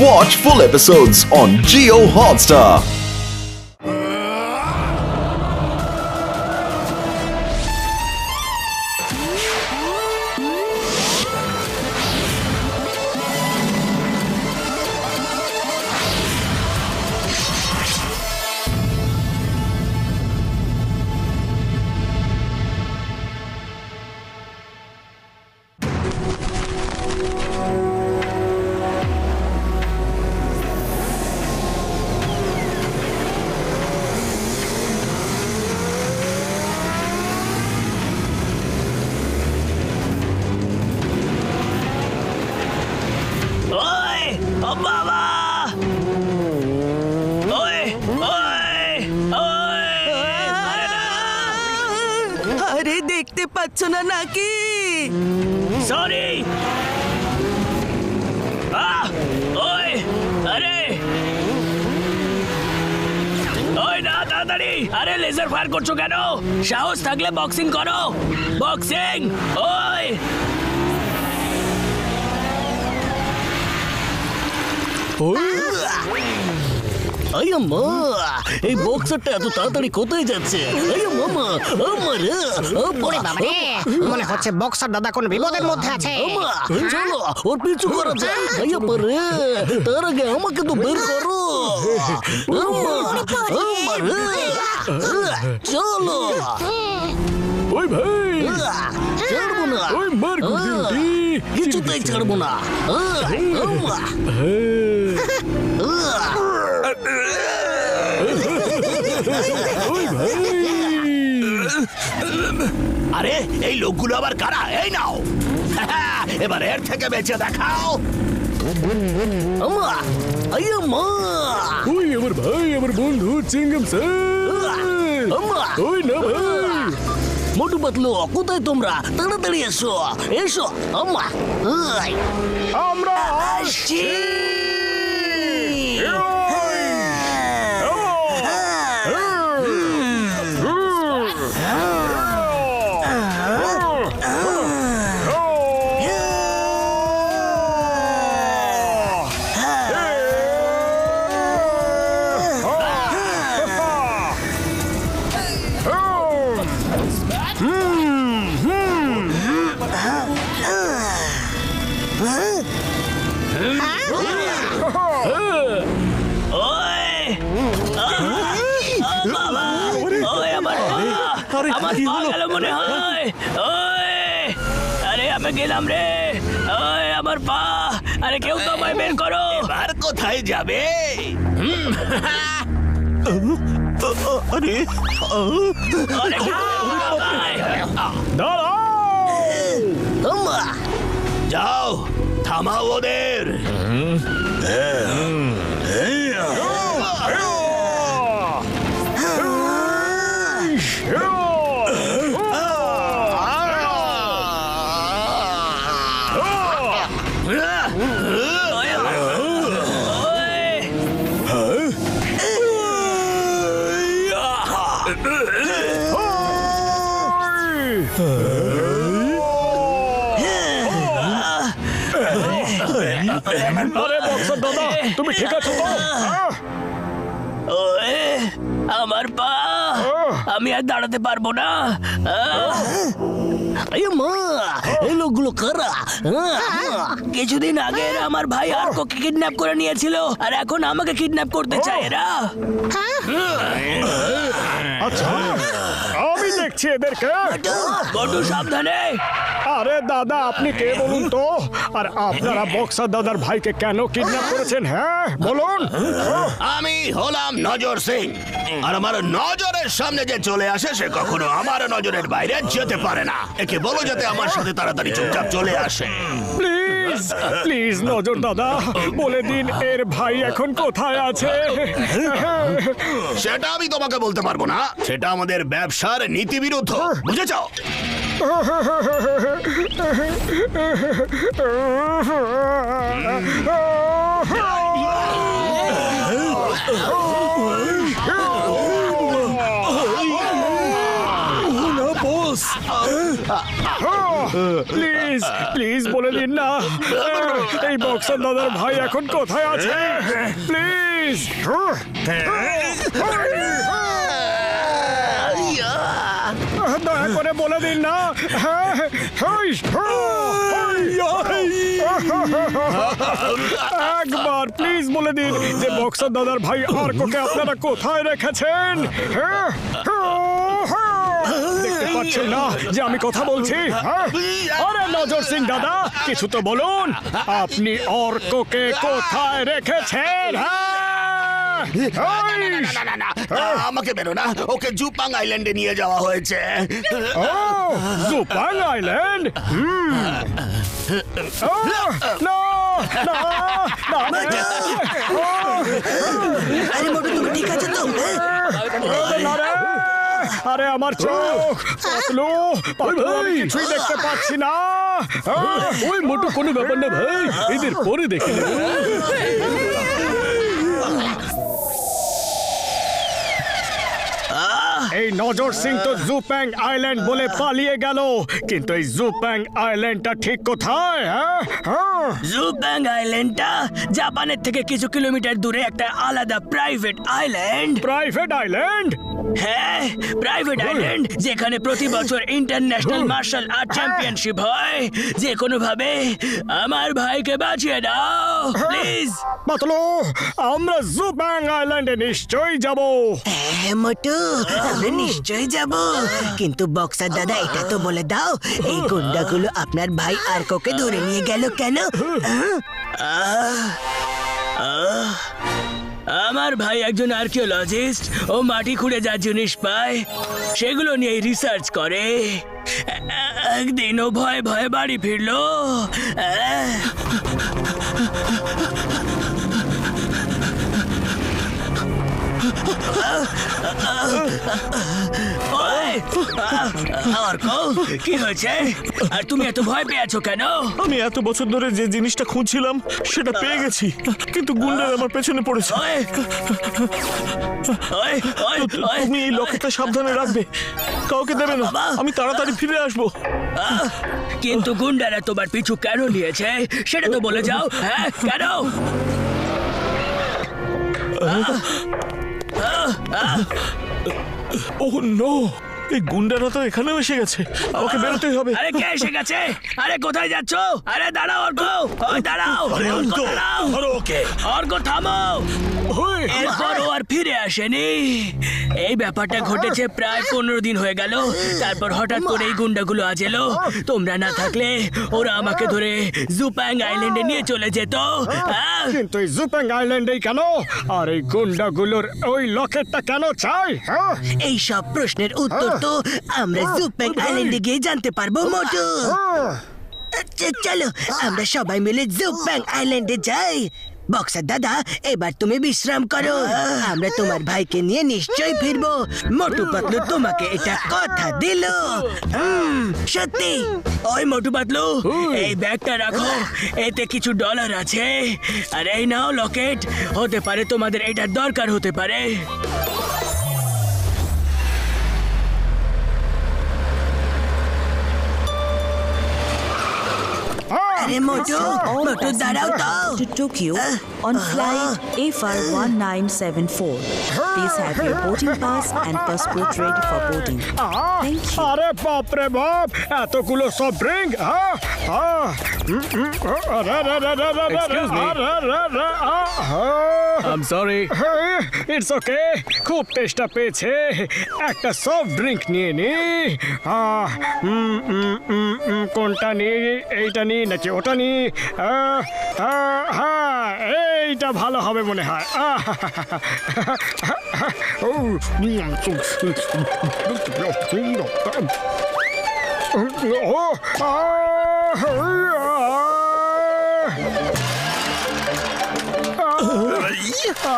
Watch full episodes on Jio Hotstar. আরে দেখতে পাচ্ছ না নাকি? সরি। ওই আরে ওই না তাড়াতাড়ি। আরে লেজার ফায়ার করছো কেন? সাহস থাকলে বক্সিং করো। বক্সিং। ওই এই বক্সারটা এত তাড়াতাড়ি কোথায় যাচ্ছে? মনে হচ্ছে বক্সার দাদা কোন বিপদের মধ্যে আছে। চলো ওর পিছু করা যায়। তার আগে আমাকে তো বের করো। চলো। ওই ভাই, ছাড়বো না। ওই মার গুদিনটি কিছুতেই ছাড়বো না। ওই ভাই, আরে এই লোকগুলো আবার কারা? এই নাও, এবার এর থেকে বেঁচে দেখাও। ওই আমার ভাই, আমার বন্ধু চিংগাম স্যার। ওই না ভাই, মোটু পাতলু, কোথায় তোমরা? তাড়াতাড়ি এসো, এসো। আমরা আসছি। মনে হয় আরে আমি গেলাম রে। ওই আমার পা। আরে কেউ তো আমায় বের করো। এবার কোথায় যাবে? আরে যাও, থামাও ওদের। আরে বক্সার দাদা, তুমি ঠিক আছো তো? আমার পা, আমি আর দাঁড়াতে পারবো না। এই লোকগুলো কারা? কিছুদিন আগে এরা আমার ভাই আর্ককে কিডন্যাপ করে নিয়েছিল, আর এখন আমাকে কিডন্যাপ করতে চায় এরা। আচ্ছা, আমি দেখছি এদেরকে। বড্ড সাবধানে। আরে দাদা, আপনি কে বলুন তো? আর আপনারা বক্সার দাদার ভাইকে কেন কিডন্যাপ করেছেন? হ্যাঁ বলুন। আমি হলাম নজর সিং, আর আমার নজরের সামনে যে চলে আসে সে কখনো আমার নজরের বাইরে যেতে পারে না। একে বলো যাতে আমার সাথে তাড়াতাড়ি চুপচাপ চলে আসে। প্লিজ প্লিজ নজর দাদা, বলে দিন এর ভাই এখন কোথায় আছে। সেটা আমি তোমাকে বলতে পারবো না, সেটা আমাদের ব্যবসার নীতি বিরুদ্ধ, বুঝেছো? প্লিজ প্লিজ বলে দিন না এই বক্সার দাদার ভাই এখন কোথায় আছে প্লিজ দয়া করে বলে দিন না একবার প্লিজ বলে দিন যে বক্সার দাদার ভাই আর্ককে আপনারা কোথায় রেখেছেন দেখতে পাচ্ছেন না যে আমি কথা বলছি আরে নজর সিং দাদা কিছু তো বলুন আপনি অর্ককে কোথায় রেখেছেন আমাকে বেরো না, ওকে জুপাং আইল্যান্ডে নিয়ে যাওয়া হয়েছে। জুপাং আইল্যান্ড আরে মোটু তুমি ঠিক আছে তো আরে আমার চোখ পাতলু পাতলু আমি কিছুই দেখতে পাচ্ছি না ওই মোটু কোনো ব্যাপার না ভাই, এদের পরে দেখে নেব। এই নজর সিং তো জুপ্যাং আইল্যান্ড বলে পালিয়ে গেল কিন্তু এই জুপ্যাং আইল্যান্ডটা ঠিক কোথায় জুবাং আইল্যান্ডটা জাপানের থেকে কিছু কিলোমিটার দূরে একটা আলাদা প্রাইভেট আইল্যান্ড। প্রাইভেট আইল্যান্ড হ্যাঁ, প্রাইভেট আইল্যান্ড যেখানে প্রতি বছর ইন্টারন্যাশনাল মার্শাল আর্ট চ্যাম্পিয়নশিপ হয়। যে কোনো ভাবে আমার ভাইকে বাঁচিয়ে দাও প্লিজ। পাতলু আমরা জুপ্যাং আইল্যান্ডে নিশ্চয়ই যাব হ্যাঁ মোটু, আমরা নিশ্চয়ই যাব, কিন্তু বক্সার দাদা এটা তো বলে দাও এই গুন্ডাগুলো আপনার ভাই আর্ককে ধরে নিয়ে গেল কেন? আমার ভাই একজন আর্কিওলজিস্ট। ও মাটি খুঁড়ে যা জিনিস পায় সেগুলো নিয়ে রিসার্চ করে। একদিন ও ভয়ে ভয়ে বাড়ি ফিরলো। কি হয়েছে? আর তুমি এত ভয় পেয়ে আছো কেন? আমি এত বছর ধরে যে জিনিসটা খুঁজছিলাম সেটা পেয়ে গেছি, কিন্তু গুন্ডার আমার পেছনে পড়েছে। তুমি এই লকেটটা সাবধানে রাখবে, কাউকে দেবে না, আমি তাড়াতাড়ি ফিরে আসবো। কিন্তু গুন্ডারা তোমার পিছু কেন নিয়েছে সেটা তো বলে যাও। হ্যাঁ কেন? ওহ নো, এই গুন্ডারা তো এখানেও এসে গেছে, আমাকে বেরোতেই হবে। আরে কে এসে গেছে? আরে কোথায় যাচ্ছ? আরে দাঁড়াও অর্ক, ওই দাঁড়াও, অর্ক দাঁড়াও, অর্ক থামো। এরপর ও আর ফিরে আসেনি। এই ব্যাপারটা ঘটেছে প্রায় 15 দিন হয়ে গেল। তারপর হঠাৎ করে এই গুন্ডাগুলো আজ এলো। তোমরা না থাকলে ওরা আমাকে ধরে জুপ্যাং আইল্যান্ডে নিয়ে চলে যেত। কিন্তু এই জুপ্যাং আইল্যান্ডেই কেন? আর এই গুন্ডাগুলোর ওই লকেটটা কেন চাই? এই সব প্রশ্নের উত্তর তো আমরা জুপ্যাং আইল্যান্ডে গিয়ে জানতে পারবো মোটু। চলো আমরা সবাই মিলে জুপ্যাং আইল্যান্ডে যাই। বক্সার দাদা এবার তুমি বিশ্রাম করো, আমরা তোমার ভাইকে নিয়ে নিশ্চয়ই ফিরবো। মোটু পাতলু তোমাকে এটা কথা দিল। সত্যি? ওই মোটু পাতলু, এই ব্যাগটা রাখো, এতে কিছু ডলার আছে। আর এই নাও লকেট, হতে পারে তোমাদের এটার দরকার হতে পারে। আরে মোটু, মোটু দাঁড়াও তো। To Tokyo on flight AFR 1974. Please have your boarding pass and passport ready for boarding. Thank you. আরে বাপ রে বাপ, এতগুলো soft drink! Excuse me. I'm sorry. It's okay, খুব টেস্টটা পেয়েছে। একটা সফট ড্রিঙ্ক নিয়ে নি। কোনটা নি? এইটা নি নাকি ওটা নি? হ্যাঁ, এইটা ভালো হবে মনে হয়।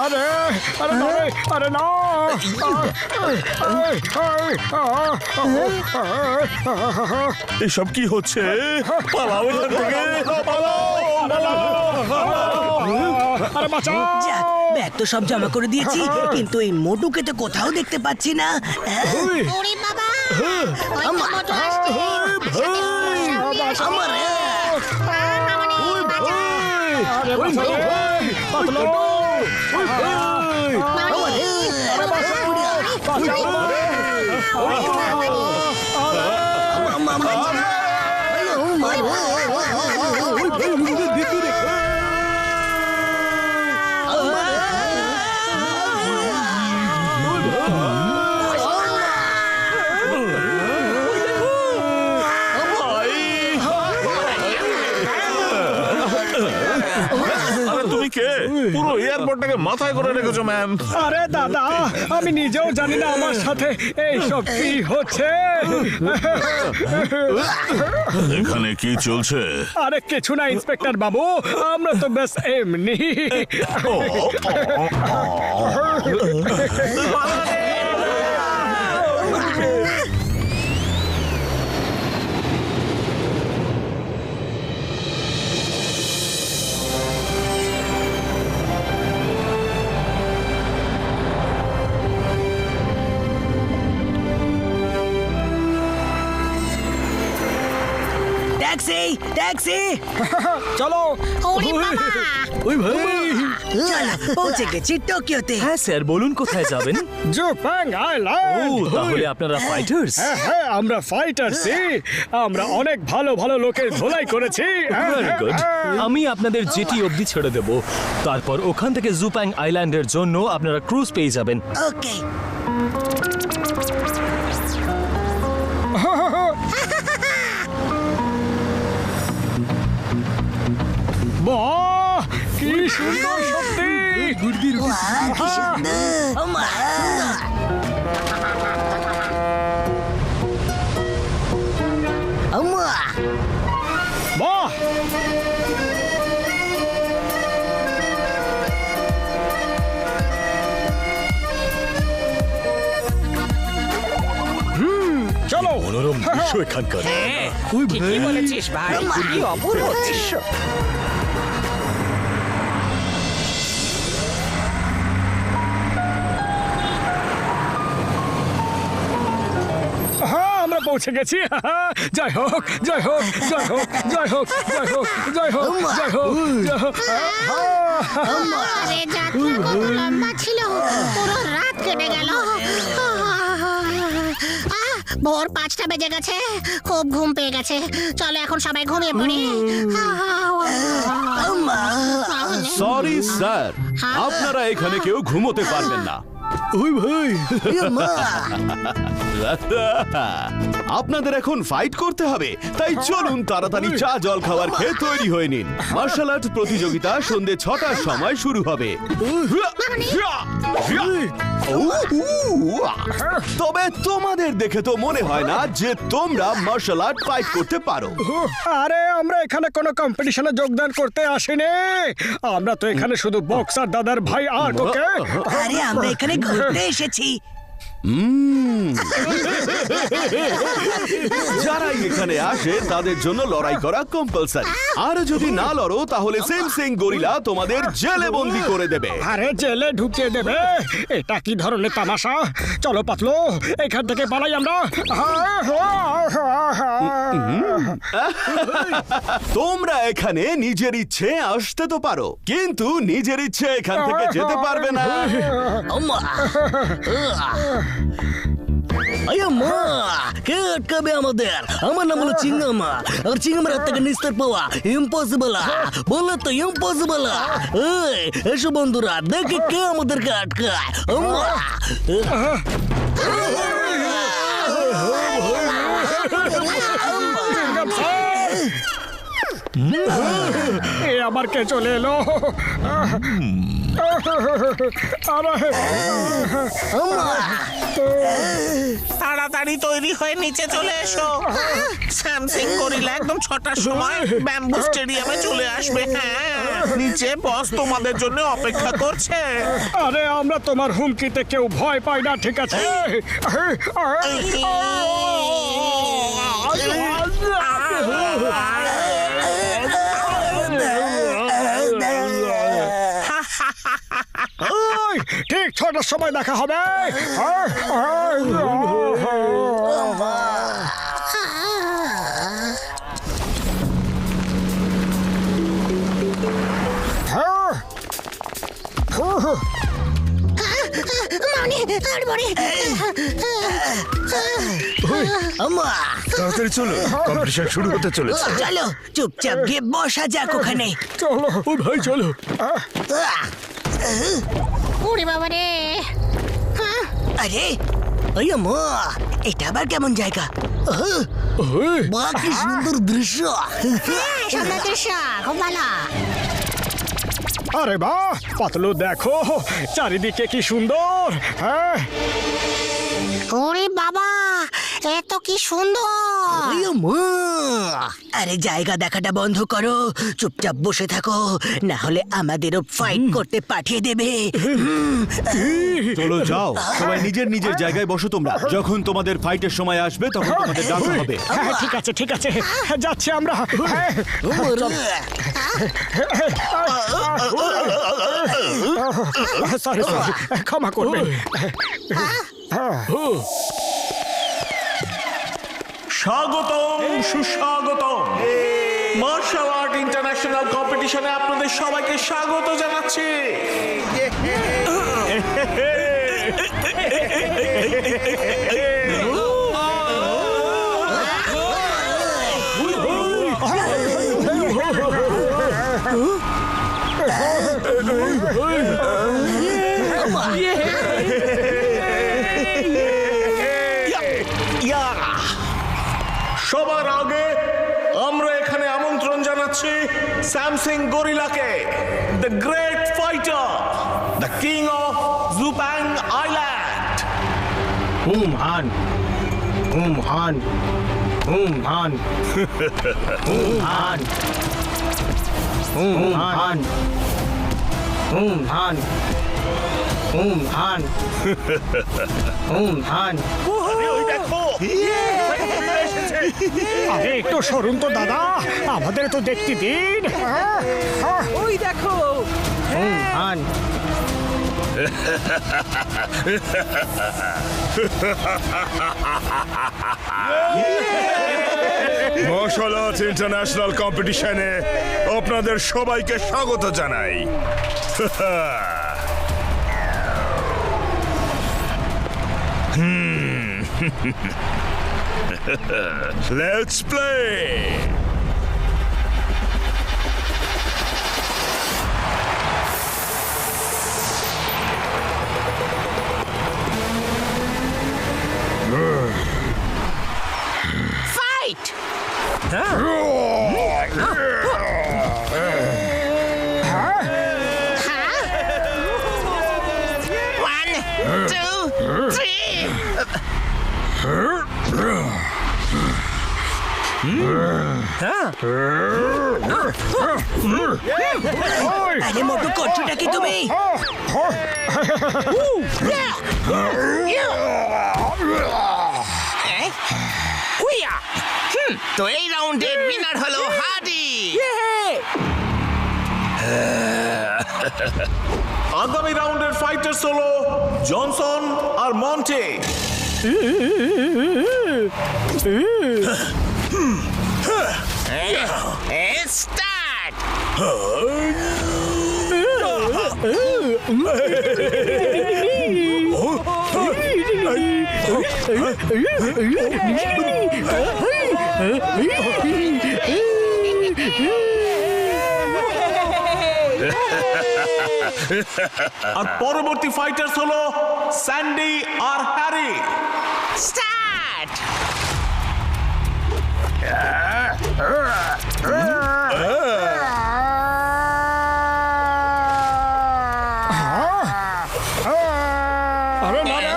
আরে আরে না, আরে না! এসব কি হচ্ছে? পালাও এখান থেকে, পালাও, আরে বাঁচাও! যা, ব্যাগ তো সব জমা করে দিয়েছি, কিন্তু এই মোটুকে তো কোথাও দেখতে পাচ্ছি না। আমার তুমি কে? পুরো এয়ারপোর্টটাকে মাথায় করে রেখেছো ম্যাম। আরে দাদা, আমি নিজেও জানি না আমার সাথে এইসব কি হচ্ছে। এখানে কি চলছে? আরে কিছু না ইন্সপেক্টর বাবু, আমরা তো বেশ এমনি। ট্যাক্সি ট্যাক্সি চলো। ওই ভাই, চল পৌঁছে গেছি টোকিওতে। হ্যাঁ স্যার, বলুন কোথায় যাবেন? জুপাং ও, আইল্যান্ড। তাহলে আপনারা ফাইটার্স? হ্যাঁ হ্যাঁ, আমরা ফাইটারসি। আমরা অনেক ভালো ভালো লোকের ধোলাই করেছি। Very good. আমি আপনাদের জেটি অবধি ছেড়ে দেব, তারপর ওখান থেকে জুপাং আইল্যান্ডের জন্য আপনারা ক্রুজ পেয়ে যাবেন। ওকে বাহ, কি সুন্দর সত্যি। কি সুন্দর আমার আমার বাহ, চলো। মনোরম দৃশ্য এখানকার। ঠিকই বলেছিস ভাই, কি অপূর্ব দৃশ্য। হ্যাঁ, আমরা পৌঁছে গেছি। জয় হোক, জয় হোক, জয় হোক, জয় হোক, জয় হোক, জয় হোক, জয় হোক, জয় হোক। আরে যাত্রা কত লম্বা ছিল, পুরো রাত কেটে গেল। ভোর 5টা বেজে গেছে, খুব ঘুম পেয়ে গেছে। চলো এখন সবাই ঘুমিয়ে পড়ি। সরি স্যার, আপনারা এখানে কেউ ঘুমোতে পারবেন না। ওই ভাই, আপনাদের এখন ফাইট করতে হবে, তাই চলুন তাড়াতাড়ি চা জল খাবার খেয়ে তৈরি হয়ে নিন। মার্শাল আর্ট প্রতিযোগিতা সন্ধে 6টার সময় শুরু হবে। তবে তোমাদের দেখে তো মনে হয় না যে তোমরা মার্শাল আর্ট ফাইট করতে পারো। আরে আমরা এখানে কোনো কম্পিটিশনে যোগদান করতে আসিনি। আমরা তো এখানে শুধু বক্সার দাদার ভাই আর ওকে। আরে আমরা এখানে ঘুরতে এসেছি। যারাই এখানে আসে তাদের জন্য লড়াই করা কম্পালসারি। আর যদি না লড়ো তাহলে সেম সিং গরিলা তোমাদের জেলে বন্দি করে দেবে। আরে জেলে ঢুকিয়ে দেবে? এটা কি ধরনের তামাশা? চলো পাতলো, এখান থেকে পালাই আমরা। তোমরা এখানে নিজের ইচ্ছে আসতে তো পারো, কিন্তু নিজের ইচ্ছে এখান থেকে যেতে পারবে না। মা কে আটকাবে আমাদের? আমার নাম হলো চিংগামা, আর চিংগামার হাত থেকে নিস্তার পাওয়া ইম্পসিবল। বললো তো ইম্পসিবল। এসো বন্ধুরা, দেখি কে আমাদেরকে আটকায়। এ আমার কে চলে এলো। তাড়াতাড়ি তৈরি হয়ে নিচে চলে এসো। স্যামসিং গরিলা একদম 6টার সময় ব্যাম্বু স্টেডিয়ামে চলে আসবে। হ্যাঁ, নিচে বস তোমাদের জন্য অপেক্ষা করছে। আরে আমরা তোমার হুমকিতে কেউ ভয় পাই না, ঠিক আছে? ঠিক 6টার সময় দেখা হবে। মানে আর মানে আম্মা তাড়াতাড়ি চলো, কম্পিটিশন শুরু হতে চলেছে। চলো চুপচাপ গিয়ে বসা যাক ওখানে। চলো ও ভাই চলো। ওরে বাবা রে। আরে ওই আম্মা, এটা আবার কেমন জায়গা? বাহ, কি সুন্দর দৃশ্য। সুন্দর দৃশ্য, খুব ভালো। আরে বাহ পাতলু, দেখো চারিদিকে কি সুন্দর। হ্যাঁ ওরে বাবা, এত কি সুন্দর। ওই আম্মা, আরে জায়গা দেখাটা বন্ধ করো, চুপচাপ বসে থাকো, না হলে আমাদেরও ফাইট করতে পাঠিয়ে দেবে। চলো যাও, সবাই নিজের নিজের জায়গায় বসো তোমরা। যখন তোমাদের ফাইটের সময় আসবে তখন তোমাদের ডাকা হবে। হ্যাঁ, ঠিক আছে ঠিক আছে, হ্যাঁ, যাচ্ছি আমরা। হ্যাঁ, সরি সরি, ক্ষমা করবেন। স্বাগতম, সুস্বাগতম। মার্শাল আর্ট ইন্টারন্যাশনাল কম্পিটিশনে আপনাদের সবাইকে স্বাগত জানাচ্ছি। সবার আগে আমরা এখানে আমন্ত্রণ জানাচ্ছি স্যামসিং গরিলাকে, the great fighter, the king of জুপ্যাং আইল্যান্ড। হুম হান, হুম হান, হুম হান, হুম হান, হুম হান, হুম হান, হুম হান, হুম হান। আরে একটু সরুন তো দাদা, আমাদের তো দেখতে দিন। ওই দেখো। হুম হান। মার্শাল আর্টস ইন্টারন্যাশনাল কম্পিটিশনে আপনাদের সবাইকে স্বাগত জানাই। Let's play! Fight. One, two, three. আরে মোটু, করছোটা কি তুমি? তো এই রাউন্ডের উইনার হলো হাডি। আগামী রাউন্ডের ফাইটার্স হলো জনসন আর মন্টে। স্টার্ট। আর পরবর্তী ফাইটার্স হলো স্যান্ডি আর হ্যারি। স্টার্ট। আরে না রে।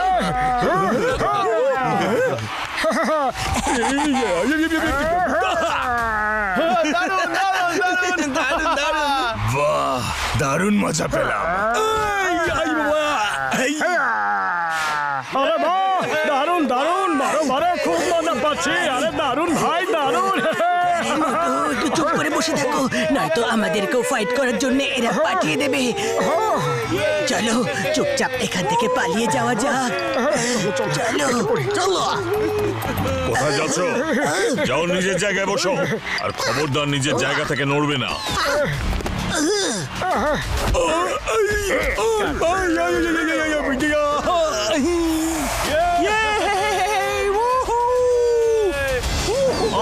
বাহ, দারুণ মজা পেলাম। আরে বাহ, দারুণ দারুণ, মারো মারো, খুব মজা পাচ্ছি। আরে দারুণ ভাই, দারুণ। একটু চুপ করে বসে থাকো, নয়তো আমাদেরকেও ফাইট করার জন্য এরা পাঠিয়ে দেবে। চলো চুপচাপ এখান থেকে পালিয়ে যাওয়া যাক। চলো চলো। কোথায় যাচ্ছ? যাও নিজের জায়গায় বসো, আর খবরদার নিজের জায়গা থেকে নড়বে না।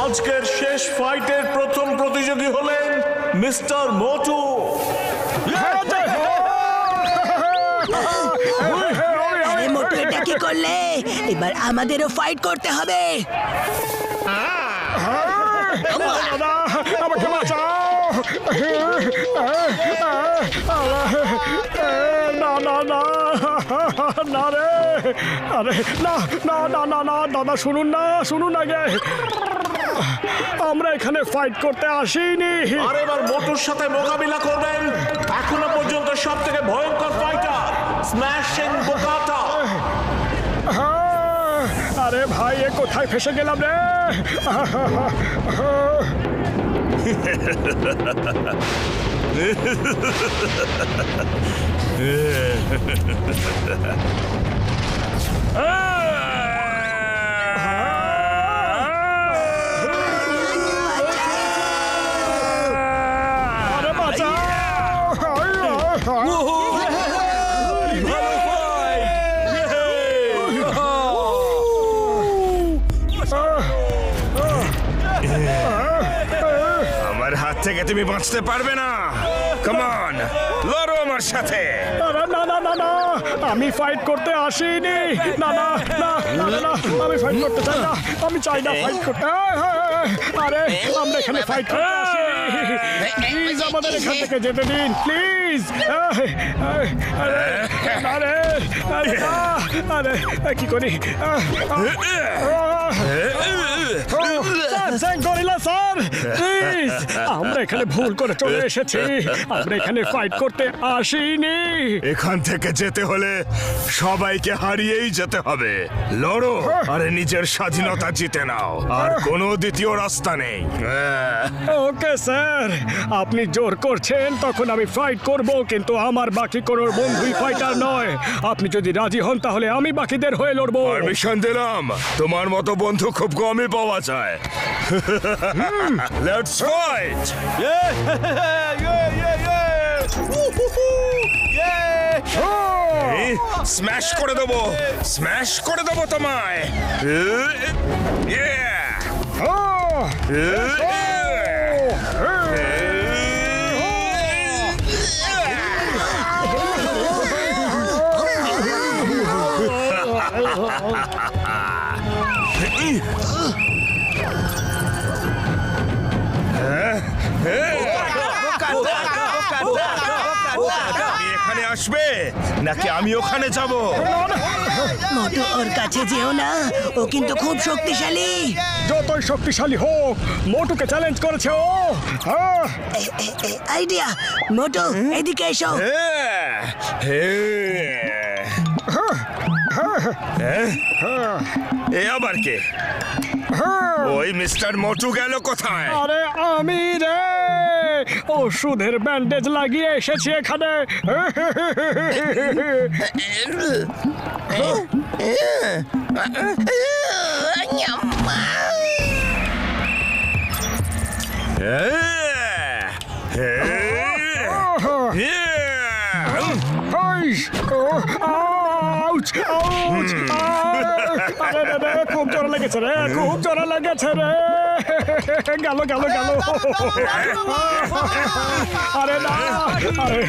আজকের শেষ ফাইটের প্রথম প্রতিযোগী হলেন মিস্টার মোটু। আরে মোটু, এটা কি করলে? এবার আমাদেরও ফাইট করতে হবে। দাদা, আমাকে বাঁচাও। না না না না রে, আরে না না না না না দাদা, শুনুন আগে, আমরা এখানে ফাইট করতে আসিনি। আর এবার মোটুর সাথে মোকাবিলা করবেন এখনো পর্যন্ত সব থেকে ভয়ঙ্কর ফাইটার স্ম্যাশিং বোকাটা। আরে ভাই, এ কোথায় ফেসে গেলাম রে? আরে বাঁচাও! আমার হাত থেকে তুমি বাঁচতে পারবে না। কাম অন, লড়ো আমার সাথে। আরে না না না না, আমি ফাইট করতে আসিনি। না না না না না, আমি ফাইট করতে চাই না। আমি চাই না ফাইট করতে। আরে আমরা এখানে ফাইট করতে আসিনি। প্লিজ আমাদের এখান থেকে যেতে দিন, প্লিজ। আরে আরে আরে কি করি? গরিলা স্যার, প্লিজ, আমরা এখানে ভুল করে চলে এসেছি। আমরা এখানে ফাইট করতে আসিনি। এখান থেকে যেতে হলে সবাইকে হারিয়েই যেতে হবে। লড়ো আর নিজের স্বাধীনতা জিতে নাও। আর কোনো দ্বিতীয় রাস্তা নেই। ওকে স্যার, আপনি জোর করছেন তখন আমি ফাইট করব, কিন্তু আমার বাকি কোনো বন্ধুই ফাইটার নয়। আপনি যদি রাজি হন তাহলে আমি বাকিদের হয়ে লড়বো। পারমিশন দিলাম। তোমার মতো বন্ধু খুব কমই পাওয়া যায়। Let's fight. স্ম্যাশ করে দেবো, স্ম্যাশ করে দেবো তোমায়। তুমি এখানে আসবে নাকি আমি ওখানে যাব? মোটু, ওর কাছে যেও না, ও কিন্তু খুব শক্তিশালী। যতই শক্তিশালী হোক, মোটুকে চ্যালেঞ্জ করেছে ও। আইডিয়া, মোটু এদিকে এসো। এ আবার কে? ওই মিস্টার মোটু গেল কোথায়? আরে আমি রে, ওষুধের ব্যান্ডেজ লাগিয়ে এসেছি এখানে। খুব জোর লেগেছে রে, খুব জোর লেগেছে রে। গেল গেল গেল। আরে না, আরে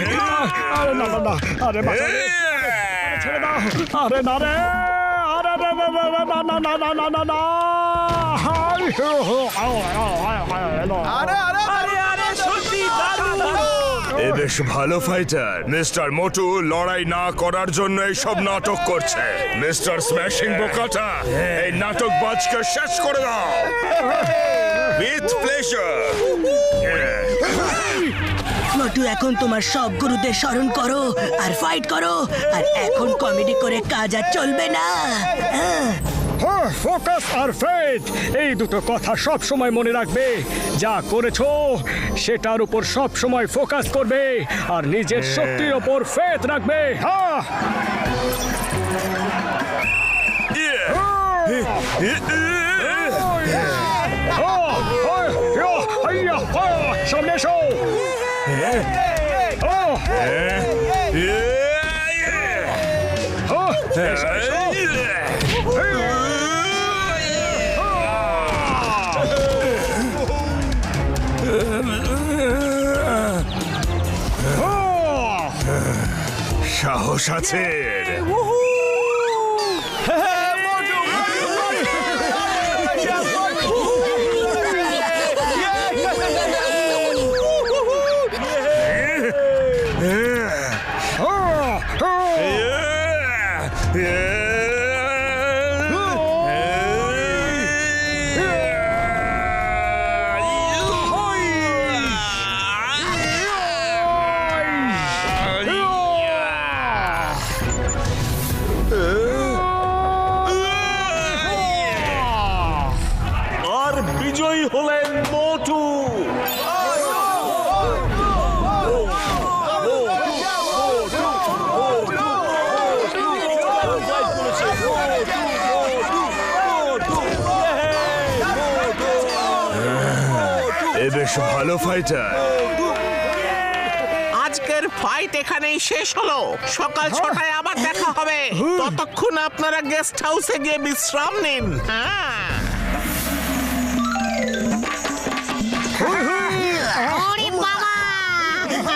আরে না না না, আরে ছেড়ে দাও। আরে না রে, আরে না না না না না না না না না। এ বেশ ভালো ফাইটার। মিস্টার মোটু লড়াই না করার জন্য এইসব নাটক করছে। মিস্টার স্ম্যাশিং বোকাটা, এই নাটক বাজকে শেষ করে দাও। With pleasure. মোটু, এখন তোমার সব গুরুদের স্মরণ করো আর ফাইট করো। আর এখন কমেডি করে কাজ আর চলবে না। ফোকাস আর ফেথ, এই দুটো কথা সব সময় মনে রাখবে। যা করেছো সেটার উপর সব সময় ফোকাস করবে আর নিজের শক্তির উপর ফেথ রাখবে। সামনে এসো। সাহস আছে আর বিজয়ী হলেন মোটু। এ বেশ ভালো ফাইটার। আজকের ফাইট এখানেই শেষ হলো। সকাল 6টায় আবার দেখা হবে। ততক্ষণ আপনারা গেস্ট হাউসে গিয়ে বিশ্রাম নিন। ওরে বাবা,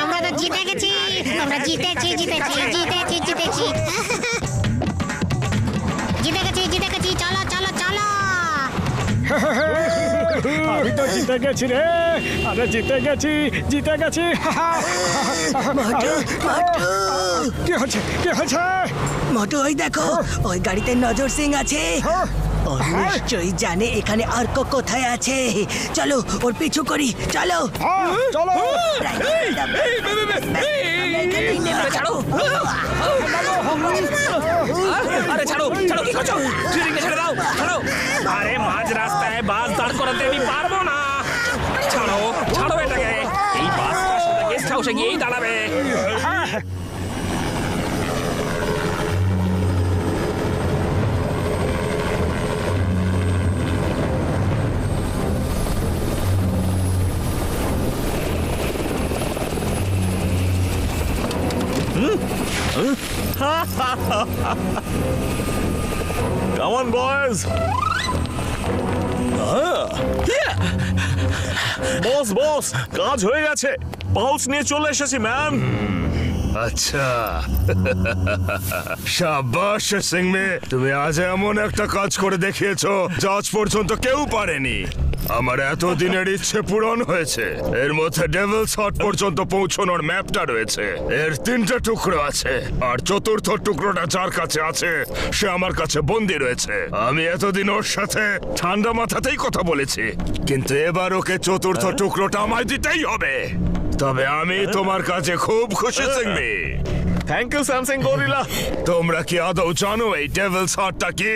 আমরা তো জিতে গেছি। আমরা জিতেছি জিতেছি জিতেছি জিতেছি জিতে গেছি। চলো চলো চলো। আমি তো জিতে গেছি রে। আরে জিতে গেছি। কি হচ্ছে? মোটু ওই দেখো, ওই গাড়িতে নজর সিং আছে। ও নিশ্চয়ই জানে এখানে অর্ক কোথায় আছে। চলো ওর পিছু করি, চলো চলো। আরে ছাড়ো ছাড়ো, কি করছো? স্টিয়ারিংটা ছেড়ে দাও, ছাড়ো। আরে মাঝ রাস্তায় বাস দাঁড় করাতে আমি পারবো না। ছাড়ো ছাড়ো এটাকে। এই বাসটা সোজা গেস্ট হাউসে গিয়েই দাঁড়াবে। Come on, boys. বস কাজ হয়ে গেছে। পাউচ নিয়ে চলে এসেছি ম্যাম। আচ্ছা শাবাশ সিংমে, তুমি আজ এমন একটা কাজ করে দেখিয়েছো যা আজ পর্যন্ত কেউ পারেনি। আমার এতদিনের ইচ্ছে পূরণ হয়েছে। এর মধ্যে ডেভিলস হট পর্যন্ত পৌঁছানোর ম্যাপটা রয়েছে। এর 3টে টুকরো আছে, আর চতুর্থ টুকরোটা যার কাছে আছে সে আমার কাছে বন্দী রয়েছে। আমি এতদিন ওর সাথে ঠান্ডা মাথাতেই কথা বলেছি, কিন্তু এবার ওকে চতুর্থ টুকরোটা আমায় দিতেই হবে। তবে আমি তোমার কাছে খুব খুশি সিংমি। Thank you Samsung gorilla. তোমরা কি আদৌ জানো এই ডেভিলস হার্টটা কি?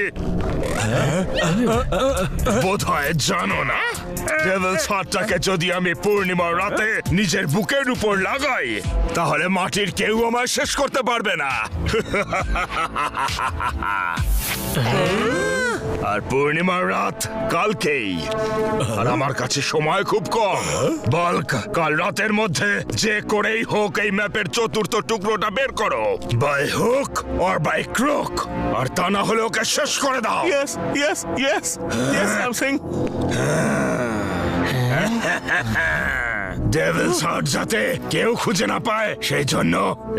বোধহয় জানো না। ডেভিলস হার্টটাকে যদি আমি পূর্ণিমার রাতে নিজের বুকের উপর লাগাই, তাহলে মাটির কেউ আমায় শেষ করতে পারবে না। আর পূর্ণিমার রাত কালকেই, আর আমার কাছে সময় খুব কম। বল কাল রাতের মধ্যে যে করেই হোক এই ম্যাপের চতুর্থ টুকরোটা বের করো, by hook or by crook, আর তা না হলে ওকে শেষ করে দাও। Yes yes yes yes Samsung. Devil's heart যাতে কেউ খুঁজে না পায়, সেই জন্য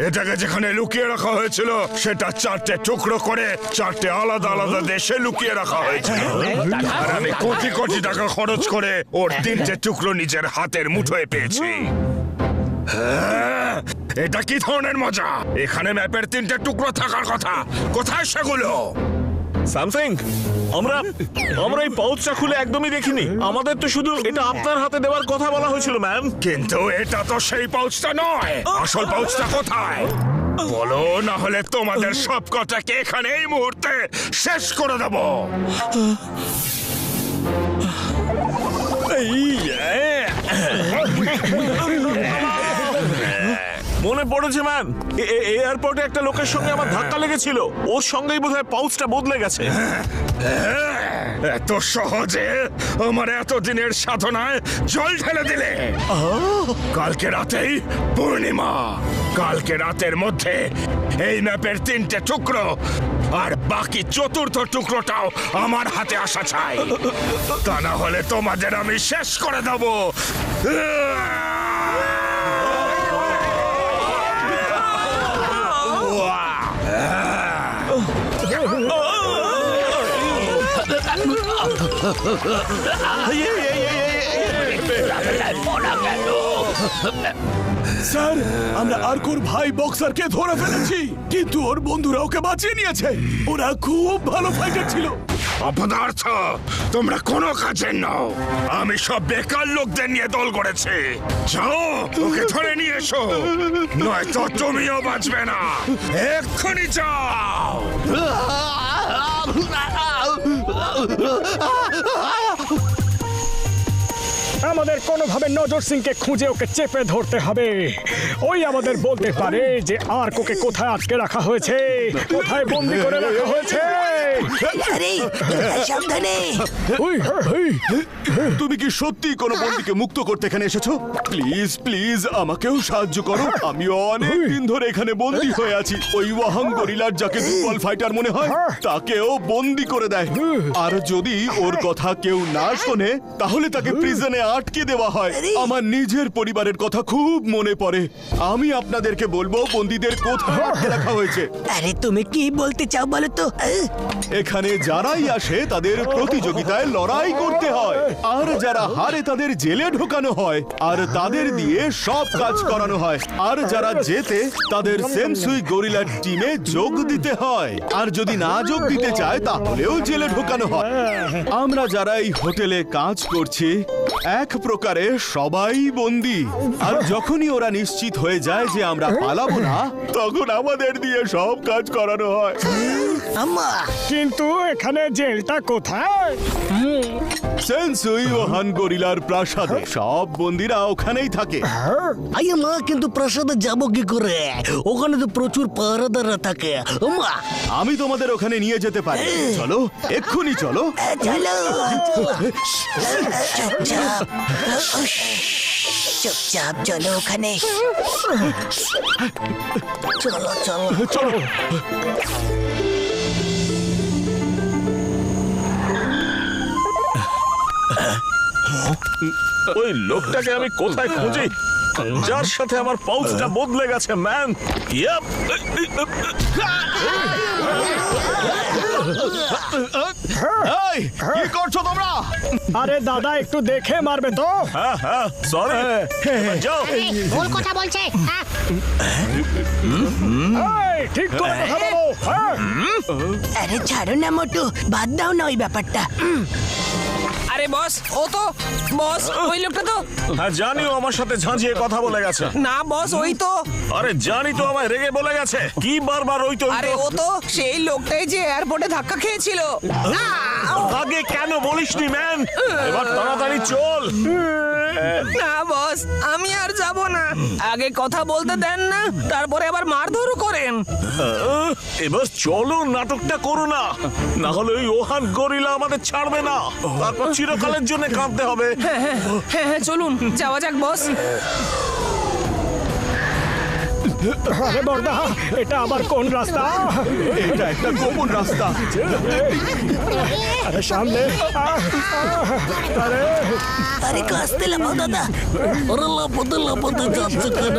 এটাকে যেখানে লুকিয়ে রাখা হয়েছিল সেটা 4টে টুকরো করে 4টে আলাদা আলাদা দেশে লুকিয়ে রাখা হয়েছিল। আর আমি কোটি কোটি টাকা খরচ করে ওর 3টে টুকরো নিজের হাতের মুঠোয় পেয়েছি। এটা কি ধরনের মজা? এখানে ম্যাপের 3টে টুকরো থাকার কথা, কোথায় সেগুলো? স্যামসাং, আমরা এই পাউচটা খুলে একদমই দেখিনি। আমাদের তো শুধু এটা আপনার হাতে দেওয়ার কথা বলা হয়েছিল ম্যাম। কিন্তু এটা তো সেই পাউচটা নয়। আসল পাউচটা কোথায় বলো, না হলে তোমাদের সব কটাকে এখানে এই মুহূর্তে শেষ করে দেব। মনে পড়েছে ম্যাম, এয়ারপোর্টে একটা লোকের সঙ্গে আমার ধাক্কা লেগেছিল। ওর সঙ্গেই বোধহয় পাউচটা বদলে গেছে। এত সহজে আমার এতদিনের সাধনায় জল ঢেলে দিলে। কালকে রাতেই পূর্ণিমা, কালকে রাতের মধ্যে এই ম্যাপের 3টে টুকরো আর বাকি 4র্থ টুকরোটাও আমার হাতে আসা চাই। তা না হলে তোমাদের আমি শেষ করে দেব। স্যার, আমরা আর্কোর ভাই বক্সারকে ধরে ফেলেছি, কিন্তু ওর বন্ধুরা ওকে বাঁচিয়ে নিয়েছে। ওরা খুব ভালো ফাইটার ছিল। অপদার্থ, তোমরা কোনো কাজের নও। আমি সব বেকার লোকদের নিয়ে দল করেছি। যাও, ওকে ধরে নিয়ে এসো, নয়তো তুমিও বাঁচবে না। এক্ষুনি যাও। আমাদের কোনোভাবে নজর সিংকে খুঁজে ওকে চেপে ধরতে হবে। ওই আমাদের বলতে পারে যে আর কোকে কোথায় আটকে রাখা হয়েছে, কোথায় বন্দি করে রাখা হয়েছে। আরে সাবধানে। তুমি কি সত্যি কোনো বন্দীকে মুক্ত করতে এখানে এসেছো? প্লিজ প্লিজ আমাকেও সাহায্য করো। আমি অনেক দিন ধরে এখানে বন্দী হয়ে আছি। ওই ওয়াহাং গরিলার যাকে দুর্বল ফাইটার মনে হয় তাকেও বন্দী করে দেয়। আর যদি ওর কথা কেউ না শোনে তাহলে তাকে প্রিজনে আটকে দেওয়া হয়। আমার নিজের পরিবারের কথা খুব মনে পড়ে। আমি আপনাদেরকে বলবো বন্দীদের কোথায় আটকে রাখা হয়েছে। আরে তুমি কি বলতে চাও বলো তো? এখানে যারাই আসে তাদের প্রতিযোগিতায় লড়াই করতে হয়, আর যারা হারে তাদের জেলে ঢোকানো হয়, আর তাদের দিয়ে সব কাজ করানো হয়। আর যারা জেতে তাদের সেনসুই গরিলার টিমে যোগ দিতে হয়, আর যদি না যোগ দিতে চায় তাহলেও জেলে ঢোকানো হয়। আমরা যারা এই হোটেলে কাজ করছি এক প্রকারে সবাই বন্দী। আর যখনই ওরা নিশ্চিত হয়ে যায় যে আমরা পালাবো না, তখন আমাদের দিয়ে সব কাজ করানো হয়। কিন্তু এখানে জেলটা কোথায়? সেনসুই ওহান গরিলার প্রাসাদে। সব বন্দীরা ওখানেই থাকে। মা, কিন্তু প্রাসাদে যাব কি করে? ওখানে তো প্রচুর পাহারাদাররা থাকে। আমি তোমাদের ওখানে নিয়ে যেতে পারি। চলো, এক্ষুনি চলো। চুপচাপ চলো ওখানে। চলো চলো চলো। ওই লোকটাকে আমি কোথায় খুঁজি যার সাথে আমার পাউচটা বদলে গেছে, ম্যান? ইয়াপ। এই, কি করছো তোমরা? আরে দাদা, একটু দেখে মারবে তো। হ্যাঁ হ্যাঁ, সরি। যাও। ভুল কথা বলছে। ঠিক করে কথা বলো। আরে ছাড়ো না মোটু, বাদ দাও না ওই ব্যাপারটা। আরে বস, ও তো বস, ওই লোকটা তো। হ্যাঁ জানি, ও আমার সাথে ঝাঁঝিয়ে কথা বলে গেছে। না বস, ওই তো। আরে জানি তো, আমায় রেগে বলে গেছে। কি বারবার ওই তো? আরে ও তো সেই লোকটাই যে এয়ারপোর্টে ধাক্কা খেয়েছিল। আগে কেন বলিসনি, ম্যান? এবার তাড়াতাড়ি চল। না বস, আমি আর যাব না। আগে কথা বলতে দেন না, তারপরে আবার মারধরও করেন। এবার চলো, নাটকটা করো না, না হলে ওই ওহান গরিলা আমাদের ছাড়বে না। তারপর চিরকালের জন্য কাঁদতে হবে। হ্যাঁ হ্যাঁ হ্যাঁ, চলুন যাওয়া যাক বস। আরে বর্দা, এটা আবার কোন রাস্তা? এটা একটা গোপন রাস্তা। আরে সামনে। আরে আরে কাস্তে লাফাও দাদা। ওরা লাফাতে লাফাতে যাচ্ছে কেন?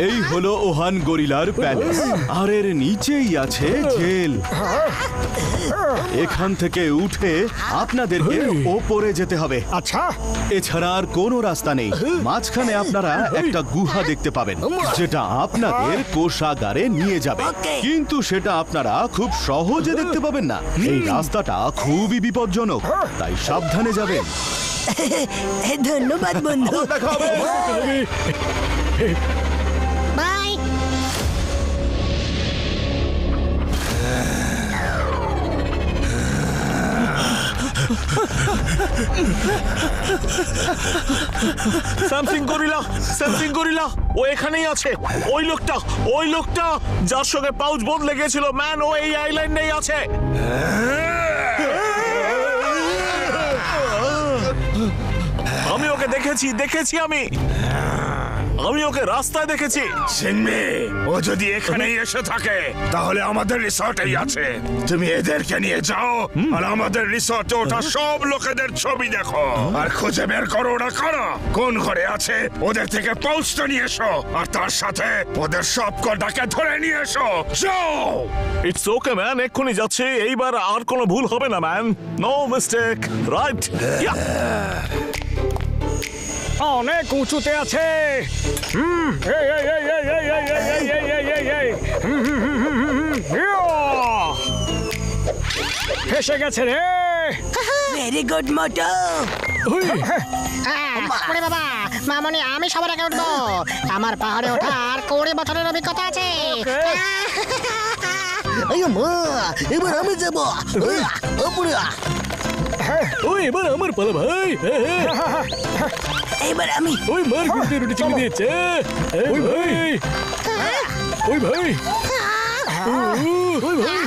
এই হলো ওহান গরিলার প্যালেস, আর এর নিচেই আছে জেল। এখান থেকে উঠে আপনাদেরকে ওপরে যেতে হবে। আচ্ছা, এছাড়া আর কোনো রাস্তা নেই। মাঝখানে আপনারা একটা গুহা দেখতে পাবেন, যেটা আপনাদের কোষাগারে নিয়ে যাবে। কিন্তু সেটা আপনারা খুব সহজে দেখতে পাবেন না। এই রাস্তাটা খুবই বিপজ্জনক, তাই সাবধানে যাবেন। ধন্যবাদ বন্ধু। দেখা হবে। By. Samsung gorilla, Samsung gorilla, ও এখানেই আছে। ওই লোকটা যার সঙ্গে পাউচ বদলে গেছিল, ম্যান, ও এই আইল্যান্ডেই আছে। আমি ওকে দেখেছি আমি ওকে রাস্তায় দেখেছি। সিংমি, ও যদি এখানেই এসে থাকে তাহলে আমাদের রিসর্টেই আছে। তুমি এদেরকে নিয়ে যাও আর আমাদের রিসর্টে ওঠা সব লোকেদের ছবি দেখো আর খুঁজে বের করো ওরা কারা, কোন ঘরে আছে। ওদের থেকে পাউচটা নিয়ে এসো আর তার সাথে ওদের সব কটাকে ধরে নিয়ে এসো। যাও। ইটস ওকে ম্যান, এক্ষুনি যাচ্ছে। এইবার আর কোনো ভুল হবে না ম্যান। No mistake, right? অনেক উঁচুতে আছে। এই, এই, এই, এই, এই, এই, এই, এই, এই, এই, এই, এই। ফেসে গেছে রে। ভেরি গুড মোটু। ওরে বাবা, মামনি আমি সবার আগে উঠবো। আমার পাহাড়ে ওঠার 20 বছরের অভিজ্ঞতা আছে। এবার আমি যাবো। ওই এবার আমার পালা ভাই। এবার আমি। ওই মার গুড়তে রুটি চিনি দিয়েছে। ওই ভাই, ওই ভাই, ওই ভাই।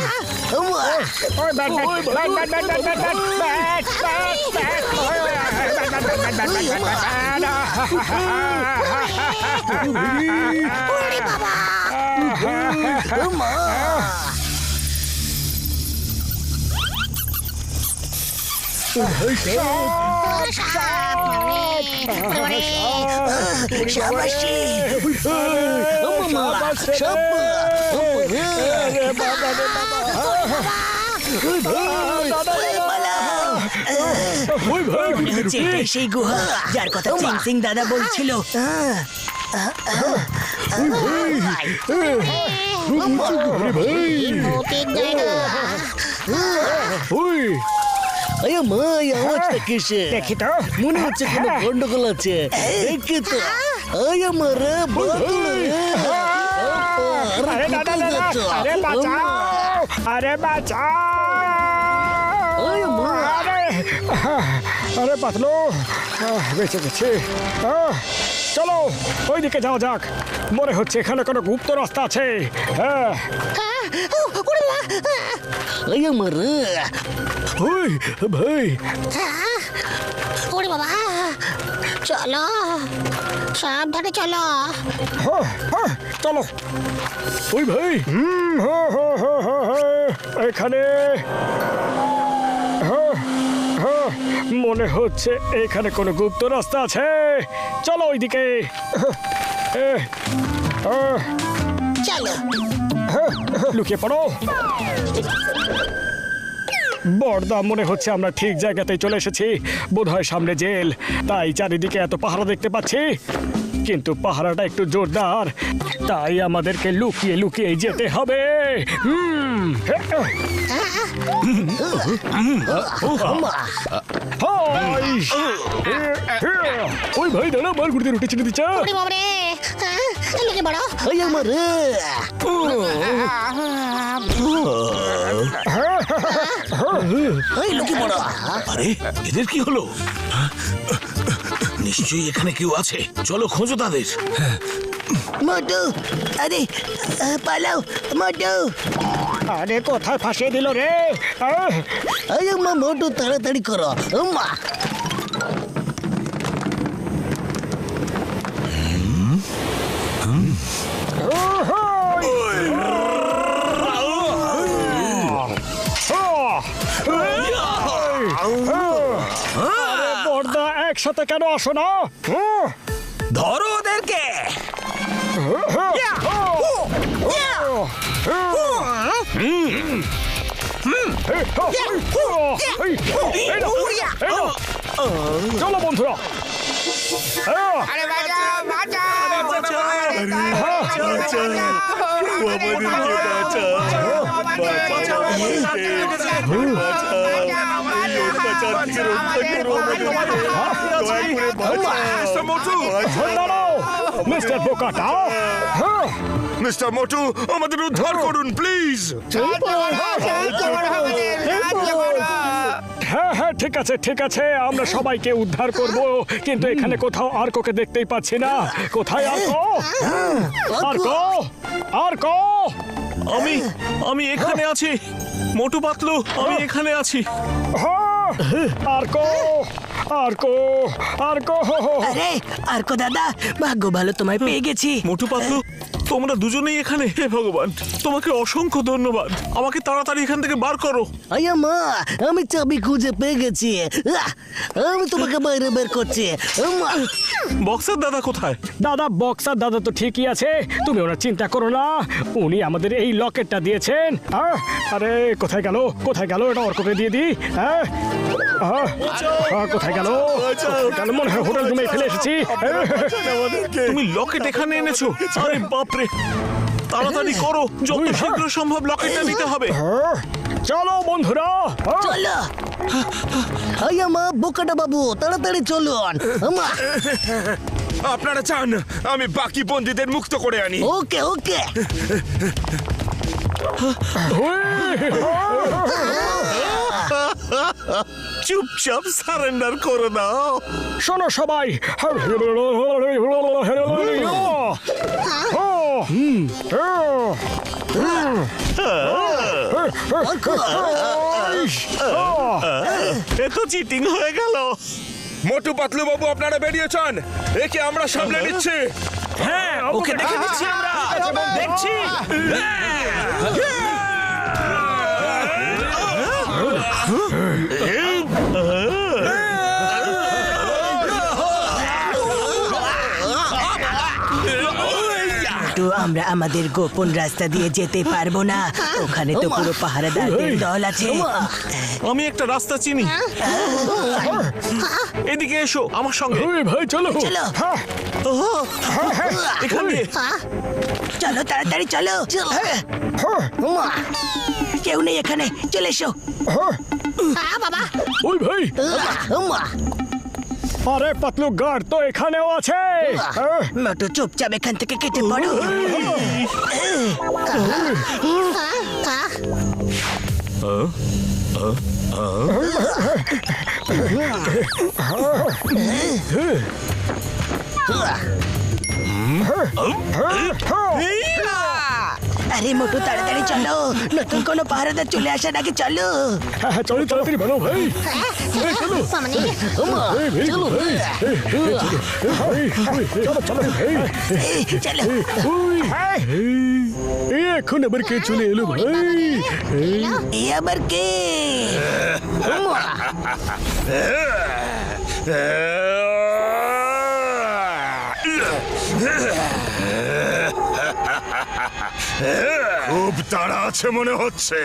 সেই গুহা যার কথা সিং দাদা বলছিল। দেখি তো, মনে হচ্ছে কোনো গন্ডগোল আছে। দেখি তো। আরে দাদা, আরে বাঁচাও, আরে বাঁচাও। আরে পাতলু, বেঁচে গেছে। চলো ওইদিকে যাওয়া যাক। মনে হচ্ছে এখানে কোনো গুপ্ত রাস্তা আছে। ভাই, ওরে বাবা, চলো সাবধানে চলো। চলো। ওই ভাই, এখানে মনে হচ্ছে এখানে কোনো গুপ্ত রাস্তা আছে। চলো ওইদিকে। চলো লুকিয়ে পড়ো। বড়দা, মনে হচ্ছে আমরা ঠিক জায়গাতেই চলে এসেছি। বোধহয় সামনে জেল, তাই চারিদিকে এত পাহারা দেখতে পাচ্ছি। কিন্তু পাহারাটা একটু জোরদার, তাই আমাদেরকে লুকিয়ে লুকিয়ে যেতে হবে। ওই ভাই দাঁড়া, মার গুড়তে রুটি চিনি দিচ্ছে। ওরে বাবা রে, লুকিয়ে পড়ো। আরে এদের কি হলো? নিশ্চয়ই এখানে কেউ আছে, চলো খোঁজো তাদের। মোটু, আরে পালাও মোটু। আরে কোথায় ফাঁসিয়ে দিল রে? মোটু তাড়াতাড়ি করো। বড়দা, একসাথে কেন আসো না? ধরো ওদেরকে। চলো বন্ধুরা। মিস্টার বোকাটা, মিস্টার মোটু, আমাদের উদ্ধার করুন প্লিজ। হ্যাঁ হ্যাঁ, ঠিক আছে ঠিক আছে, আমরা সবাইকে উদ্ধার করব। কিন্তু এখানে কোথাও আর্কোকে দেখতেই পাচ্ছি না। কোথায় আর্কো? আর্কো, আর্কো। আমি এখানে আছি মোটু পাতলু, আমি এখানে আছি। হ্যাঁ আরে আরকো দাদা, ভাগ্য ভালো তোমায় পেয়ে গেছি। মোটু পাতলু, তোমরা দুজনেই এখানে? হে ভগবান, তোমাকে অসংখ্য ধন্যবাদ। আমাকে তাড়াতাড়ি এখান থেকে বার করো। আয়া মা, আমি চাবি খুঁজে পেয়ে গেছি। আমি তোমাকে বাইরে বের করছি। বক্সার দাদা কোথায়? দাদা, বক্সার দাদা তো ঠিকই আছে, তুমি ওনার চিন্তা করো না। উনি আমাদের এই লকেটটা দিয়েছেন। আরে কোথায় গেল এটা অর্ককে দিয়ে দিই। কোথায় গেল? মনে হয় হোটেল রুমে ফেলে এসেছি। তুমি লকেট এখানে এনেছো? আরে বাপরে, তাড়াতাড়ি করো, যত শীঘ্র সম্ভব লকেটটা নিতে হবে। চলো বন্ধুরা, চলো। আয়া মা, বোকাটা বাবু, তাড়াতাড়ি চলুন। আপনারা চান আমি বাকি বন্দীদের মুক্ত করে আনি? ওকে ওকে। চুপচাপ সারেন্ডার করে দাও। শোনো সবাই, এ তো চিটিং হয়ে গেল। মোটু পাতলু বাবু, আপনারা বেরিয়ে চান? একে আমরা সামলে নিচ্ছি। হ্যাঁ, ওকে দেখে নিচ্ছি আমরা, দেখছি। আমরা আমাদের গোপন রাস্তা দিয়ে যেতে পারবো না, ওখানে তো পুরো পাহারাদারদের দল আছে। আমি একটা রাস্তা চিনি, এদিকে এসো আমার সঙ্গে। ভাই চলো চলো এখানে। চলো তাড়াতাড়ি চলো। কেউ নেই এখানে, চলে এসো। বাবা, ওই ভাই, আরে পাতলু গার্ড তো এখানেও আছে। মোটু চুপচাপ এখান থেকে কেটে পড়ো। আরে মোটু তাড়াতাড়ি চলো, নতুন কোনো পাহারাদার চলে আসার আগে চলো। চলো তাড়াতাড়ি বলো ভাই। সামনে চলো চলো। এখন আবার কে চলে এলো ভাই? এ আবার কে? খুব তাড়া আছে মনে হচ্ছে।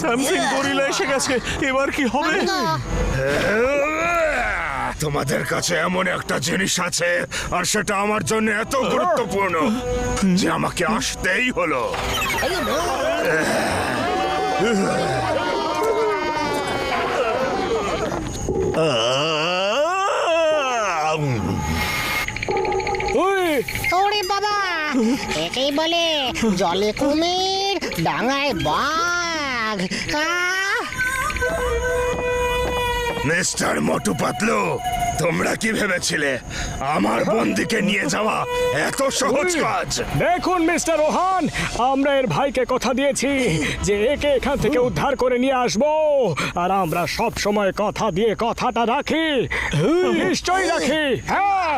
স্যামসিং গরিলা এসে গেছে, এবার কি হবে? তোমাদের কাছে এমন একটা জিনিস আছে, আর সেটা আমার জন্য এত গুরুত্বপূর্ণ যে আমাকে আসতেই হলো। ওরে বাবা, একেই বলে জলে কুমির, ডাঙায় বাঘ। মিস্টার মোটু পাতলু, তোমরা কি ভেবেছিলে আমার বন্দিকে নিয়ে যাওয়া এত সহজ কাজ? দেখুন মিস্টার রোহান, আমরা এর ভাইকে কথা দিয়েছি যে একে এখান থেকে উদ্ধার করে নিয়ে আসবো, আর আমরা সব সময় কথা দিয়ে কথাটা রাখি। নিশ্চয়ই রাখি। হ্যাঁ,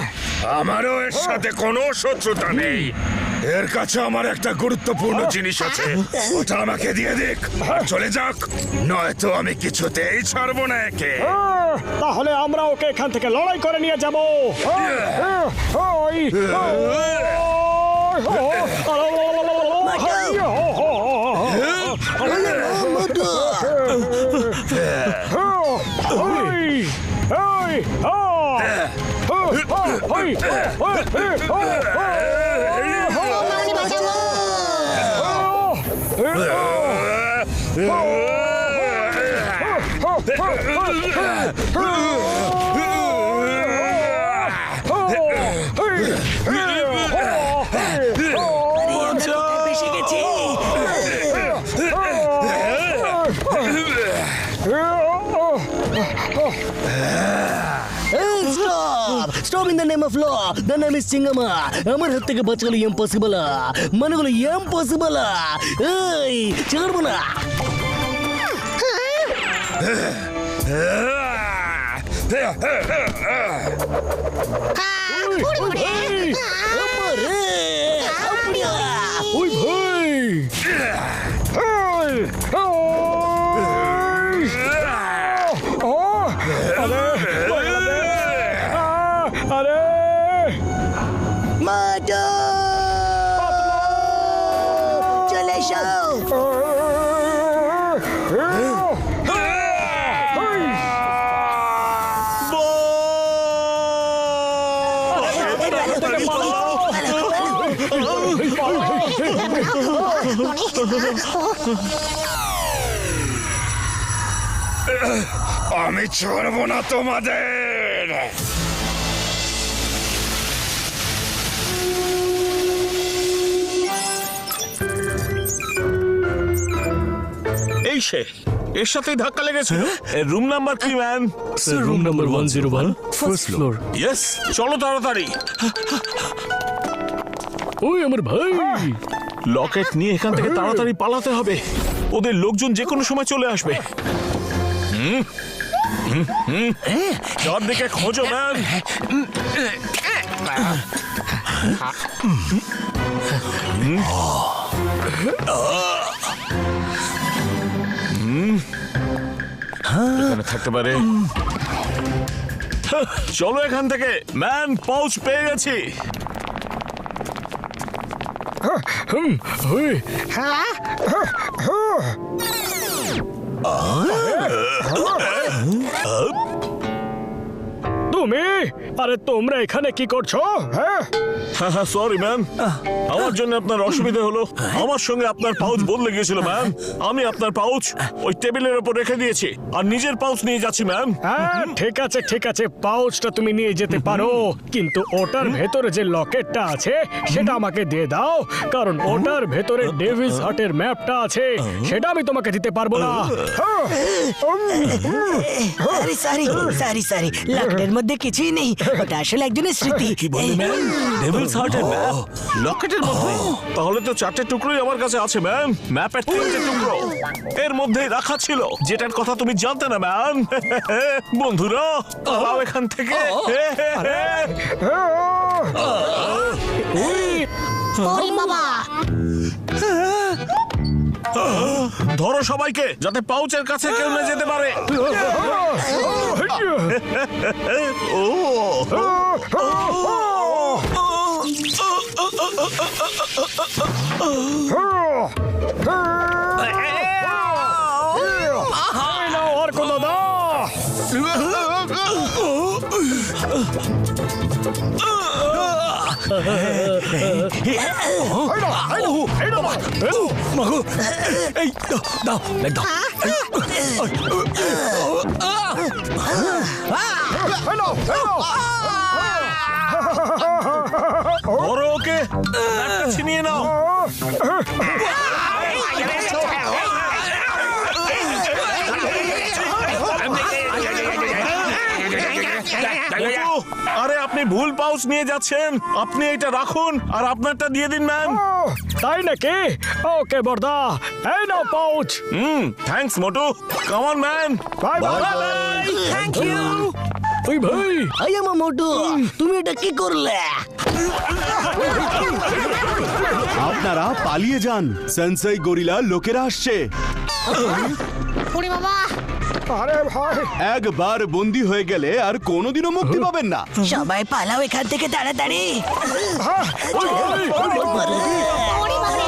আমারও এর সাথে কোনো শত্রুতা নেই। এর কাছে আমার একটা গুরুত্বপূর্ণ জিনিস আছে, ওটা আমাকে দিয়ে দিক আর চলে যাক, নয়তো আমি কিছুতেই ছাড়বো না একে। তাহলে আমরা ওকে এখান থেকে লড়াই করে নিয়ে যাবো। Stop in the name of law. The name is Chingama. আমার হাত থেকে বাঁচালো ইম্পসিবল, মানে হলো ইম্পসিবল। এই ছাড়বো না। ওই ভাই আরে মোটু চলে এসো আমি ছাড়বো না তোমাদের। এই সে, এর সাথেই ধাক্কা লেগেছে। রুম নাম্বার কি man? Room number 101 first floor. Yes, চলো তাড়াতাড়ি। ওই আমার ভাই লকেট নিয়ে এখান থেকে তাড়াতাড়ি পালাতে হবে, ওদের লোকজন যে কোনো সময় চলে আসবে। চারদিকে খোঁজো ম্যান। এখানে থাকতে পারে। চলো এখান থেকে ম্যান, পাউচ পেয়ে গেছি। তুমি আরে তোমরা এখানে কি করছো? হ্যাঁ সরি ম্যাম, আমার জন্য আপনার অসুবিধা হলো। আমার সঙ্গে আপনার পাউচ বদলে গিয়েছিল ম্যাম। আমি আপনার পাউচ ওই টেবিলের উপর রেখে দিয়েছি আর নিজের পাউচ নিয়ে যাচ্ছি ম্যাম। হ্যাঁ ঠিক আছে ঠিক আছে, পাউচটা তুমি নিয়ে যেতে পারো, কিন্তু ওটার ভেতরে যে লকেটটা আছে সেটা আমাকে দিয়ে দাও, কারণ ওটার ভেতরে ডেভিস হাটের ম্যাপটা আছে, সেটা আমি তোমাকে দিতে পারবো না। সরি সরি সরি সরি, লকেটের মধ্যে কিছুই নেই, ওটা আসলে একজনের স্মৃতি। কি বললি ম্যাম? ডেভিলস হার্টের ম্যাপ লকেটের মধ্যে? তাহলে তো 4টে টুকরোই আমার কাছে আছে ম্যাম। ম্যাপের 3টে টুকরো এর মধ্যেই রাখা ছিল, যেটার কথা তুমি জানতে না ম্যাম। বন্ধুরা পালাও এখান থেকে। বাবা ধরো সবাইকে, যাতে পাউচের কাছে কেউ না যেতে পারে। আর কোনো দা ধরো ওকে, ম্যাপটা ছিনিয়ে নাও। আরে আপনি ভুল পাউচ নিয়ে যাচ্ছেন, আপনি এটা রাখুন আর আপনারটা দিয়ে দিন ম্যাম। তাই নাকি? ওকে বর্দা, এই নাও পাউচ। থ্যাঙ্কস মোটু, come on man. Bye bye. Thank you. ওই ভাই আই আমার মোটু, তুমি এটা কি করলে? আপনারা পালিয়ে যান, সেন্সাই গরিলা লোকেরা আসছে। ওরে বাবা আরে ভাই একবার বন্দী হয়ে গেলে আর কোনোদিনও মুক্তি পাবেন না। সবাই পালাও এখান থেকে তাড়াতাড়ি। ওরে বাবা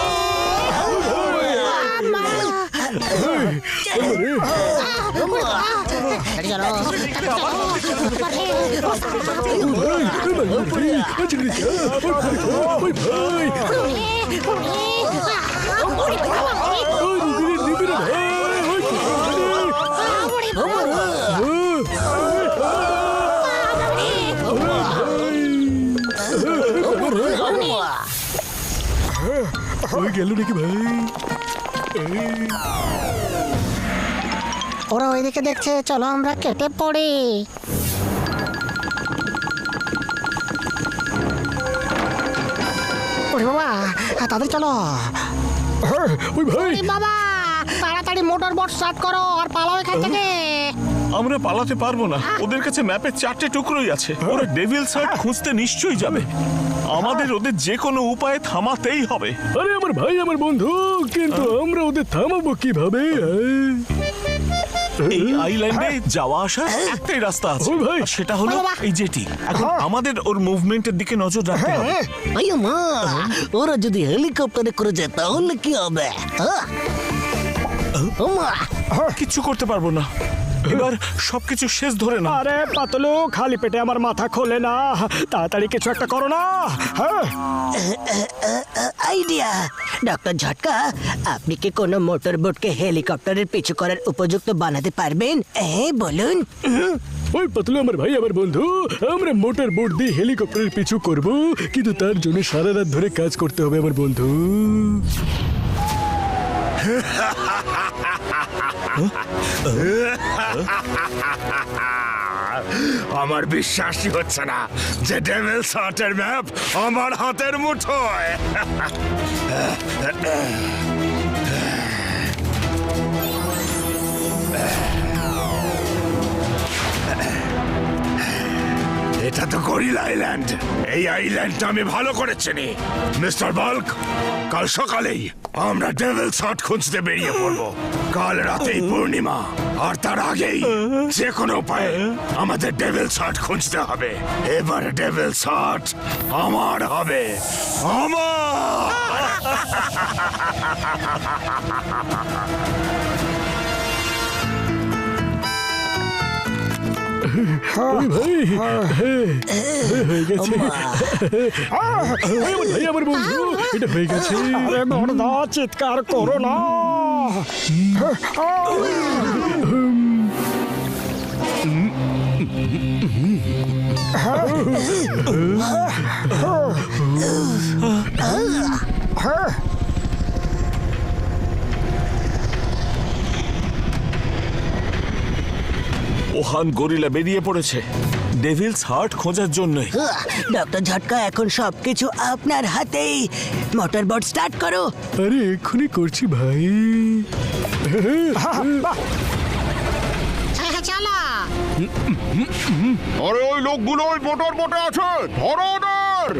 গেল নাকি ভাই? ওরা ওইদিকে দেখছে, চলো আমরা কেটে পড়ি। ওরে বাবা তাদের চলো। ওই ভাই বাবা তাড়াতাড়ি তাড়াতাড়ি মোটর বোট স্টার্ট করো আর পালাও এখান থেকে। আমরা পালাতে পারবো না, ওদের কাছে ম্যাপের 4টে টুকরোই আছে। ওরা ডেভিলস হার্ট খুঁজতে নিশ্চয়ই যাবে। আমাদের ওদের যে কোনো উপায়ে থামাতেই হবে। আরে আমার ভাই, আমার বন্ধু, কিন্তু আমরা ওদের থামাবো কিভাবে? এই আইল্যান্ডে যাওয়া আসার একটাই রাস্তা আছে, ভাই। আর সেটা হলো এই জেটি। এখন আমাদের ওর মুভমেন্টের দিকে নজর রাখতে হবে। আইয়া মা, ওরা যদি হেলিকপ্টারে করে যায় তাহলে কি হবে? কিচ্ছু করতে পারবো না, এবার সবকিছু শেষ ধরে না। আরে পাতলু, খালি পেটে আমার মাথা খোলে না, তাড়াতাড়ি কিছু একটা করো না। আইডিয়া। ডক্টর ঝটকা, আপনি কি কোনো মোটর বোটকে হেলিকপ্টারের পিছু করার উপযুক্ত বানাতে পারবেন? বলুন। ওই পাতলু আমার ভাই, আমার বন্ধু, আমরা মোটর বোট দিয়ে হেলিকপ্টারের পিছু করব, কিন্তু তার জন্য সারা রাত ধরে কাজ করতে হবে আমার বন্ধু। আমার বিশ্বাসই হচ্ছে না যে ডেভিলস হার্টের ম্যাপ আমার হাতের মুঠোয়। এটা তো গরিলা আইল্যান্ড। এই আইল্যান্ডটা আমি ভালো করে চিনি। মিস্টার বাল্ক, কাল সকালেই আমরা ডেভিলস হার্ট খুঁজতে বেরিয়ে পড়ব। কাল রাতেই পূর্ণিমা, আর তার আগেই যে কোনো উপায়ে আমাদের ডেভিলস হার্ট খুঁজতে হবে। এবার ডেভিলস হার্ট আমার হবে, আমার। ভাই, হয়ে গেছে। ভাই আমার বন্ধু, এটা হয়ে গেছে। আরে বড়দা, চিৎকার করো না। ওহান গরিলা বেরিয়ে পড়েছে ডেভিলস হার্ট খোঁজার জন্য। ডক্টর ঝটকা, এখন সবকিছু আপনার হাতেই। মোটর বোট স্টার্ট করো। আরে এক্ষুনি করছি ভাই। চলো। আরে ওই লোকগুলো ওই মোটর বোটে আছে, ধরো ওদের।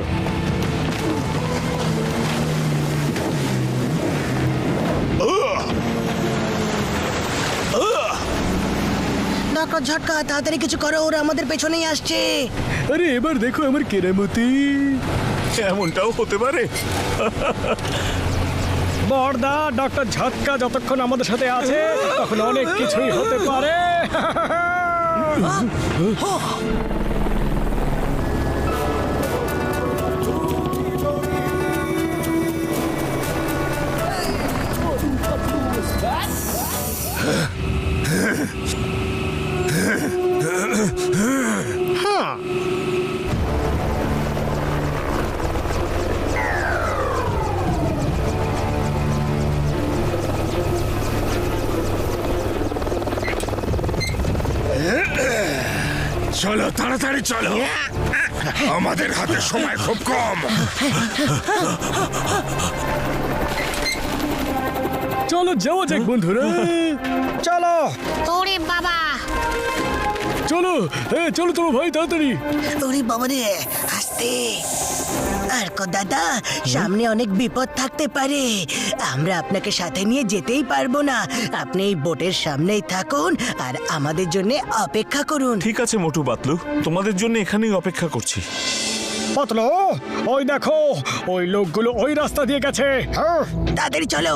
ডক্টর ঝটকা, তাড়াতাড়ি কিছু করো, ওরা আমাদের পেছনেই আসছে। আরে এবার দেখো আমার কেরামতি। এমনটাও হতে পারে। বড়দা, ডক্টর ঝটকা যতক্ষণ আমাদের সাথে আছে তখন অনেক কিছুই হতে পারে। চলো, তাড়াতাড়ি চলো, আমাদের হাতে সময় খুব কম। চলো যাওয়া যাক বন্ধুরা, চলো। ওরে বাবা, চলো, চলো চলো ভাই, তাড়াতাড়ি। ওরে বাবা রে, আস্তে। আর দাদা, সামনে অনেক বিপদ থাকতে পারে, আমরা আপনাকে সাথে নিয়ে যেতেই পারবো না। আপনি এই বোটের সামনেই থাকুন আর আমাদের জন্য অপেক্ষা করুন। ঠিক আছে মোটু পাতলু, তোমাদের জন্য এখানেই অপেক্ষা করছি। পাতলু, ওই দেখো, ওই লোকগুলো ওই রাস্তা দিয়ে গেছে। তাড়াতাড়ি চলো।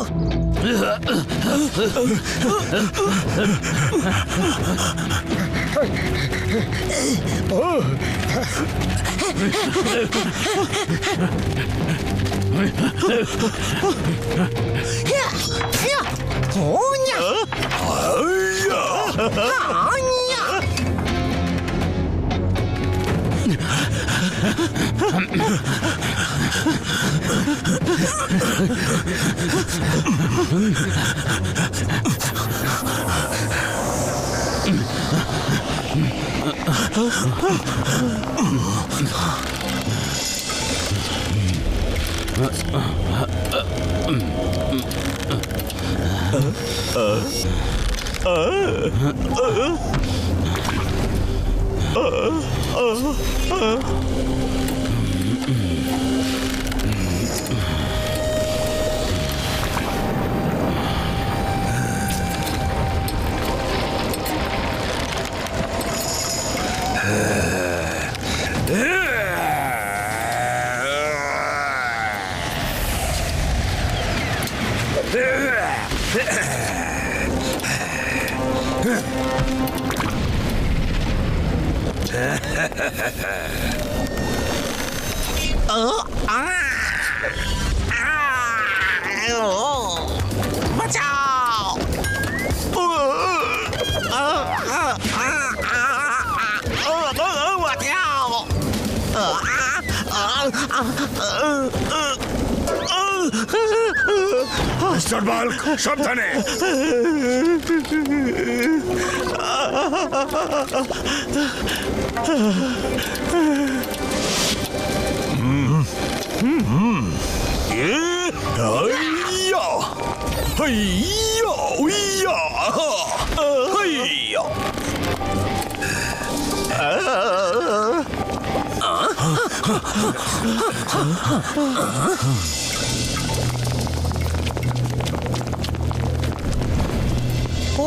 মিস্টার বাল্ক, সাবধানে।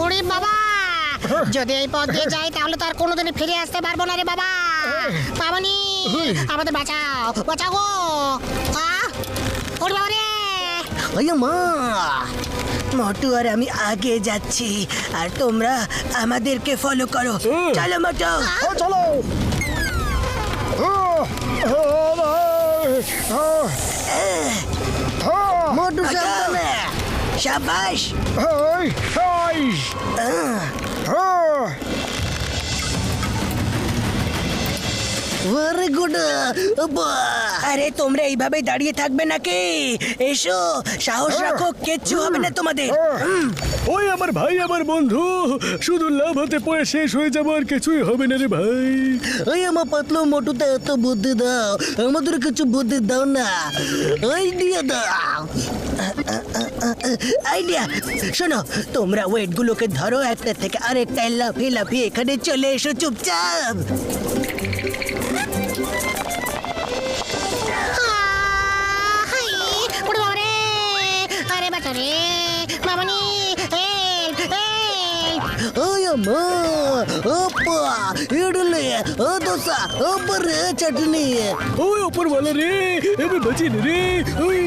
ওরে বাবা, যদি এই পথ দিয়ে যাই তাহলে তো আর কোনোদিনই ফিরে আসতে পারবো না রে বাবা। মামনি, আমাদের বাঁচাও, বাঁচাও গো। ওরে বাবা রে। ওই মা, মোটু আর আমি আগে যাচ্ছি আর তোমরা আমাদেরকে ফলো করো। চলো মোটু, চলো। মোটু সামনে। শাবাশ। Very good. আরে তোমরা এইভাবে দাঁড়িয়ে থাকবে নাকি? এসো, সাহস রাখো, কিচ্ছু হবে না তোমাদের। ওই আমার ভাই, আমার বন্ধু, শুধু লাভ হতে পড়ে শেষ হয়ে যাবো, আর কিছুই হবে না রে ভাই। ওই আমার পাতলু মোটুতে এত বুদ্ধি দাও, আমাদের কিছু বুদ্ধি দাও না, আইডিয়া দাও। আইডিয়া? শোনো, তোমরা ওয়েট গুলোকে ধরো, একটা থেকে আরেকটা লাফিয়ে লাফিয়ে এখানে চলে এসো চুপচাপ। আরে বাচ্চা রে, মামনি, ওই মা, ওপা, ইডলি, ও দোসা, ওপরে চাটনি। ওই ওপর বলে রে, এবার বাঁচিয়ে রে। ওই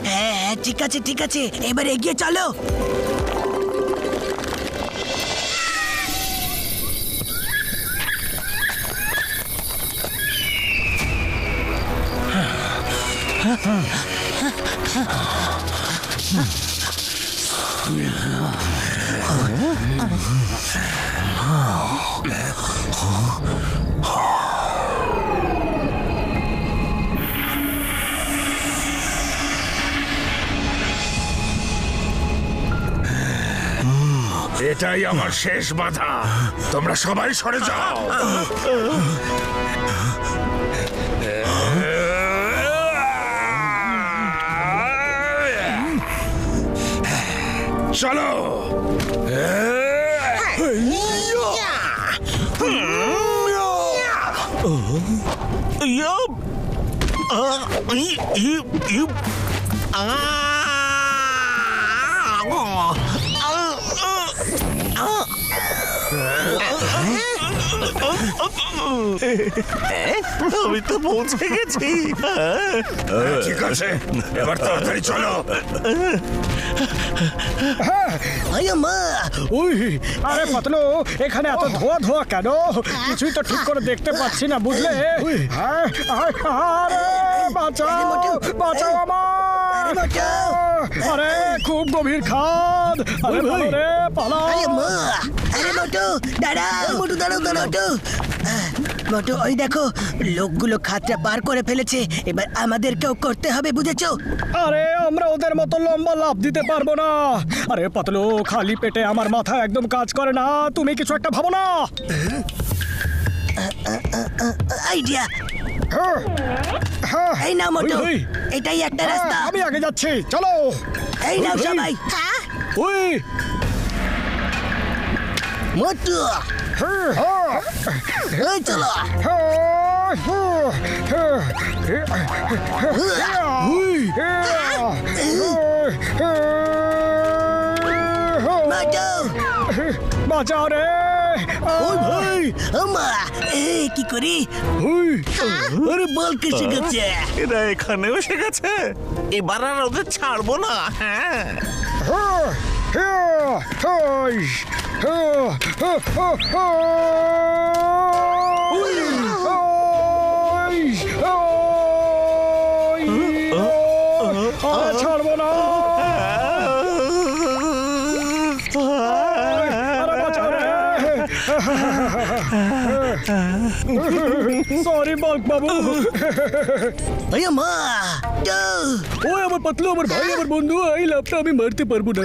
হ্যাঁ, ঠিক আছে ঠিক আছে, এবার এগিয়ে চলো। এটাই আমার শেষ বাধা, তোমরা সবাই সরে যাও। চলো। আমি তো পৌঁছে গেছি। ঠিক আছে, এবার তাড়াতাড়ি চলো। ওই, আরে পাতলু, এখানে এত ধোয়া ধোয়া কেন? কিছুই তো ঠিক করে দেখতে পাচ্ছি না, বুঝলে? আরে বাঁচাও, বাঁচাও আমার। আরে খুব গভীর খাদ। আরে ভালো রে, পালাও। আরে মোটু দাঁড়াও, মোটু দাঁড়াও, দাঁড়াও। মোটু ওই দেখো লোকগুলো খাতটা পার করে ফেলেছে, এবার আমাদেরকেও করতে হবে, বুঝেছো? আরে আমরা ওদের মতো লম্বা লাফ দিতে পারবো না। আরে পাতলু, খালি পেটে আমার মাথা একদম কাজ করে না, তুমি কিছু একটা ভাবো না। আইডিয়া। এই নাও মোটু, এটাই একটা রাস্তা। আমি আগে যাচ্ছি, চলো। এই নাও সবাই। ওই মোটু এই চলো। বাঁচাও রে। ওই ভাই আমা কি করি? আরে বল কেসে গেছে। এরা এখানেও এসে গেছে, এবার আর ওদের ছাড়বো না। হ্যাঁ ছাড়বো না। সরি বাঘ বাবু। মা ওই আমার পাতলু, আমার ভাই, আমার বন্ধু, এই লাভটা আমি মারতে পারবো না।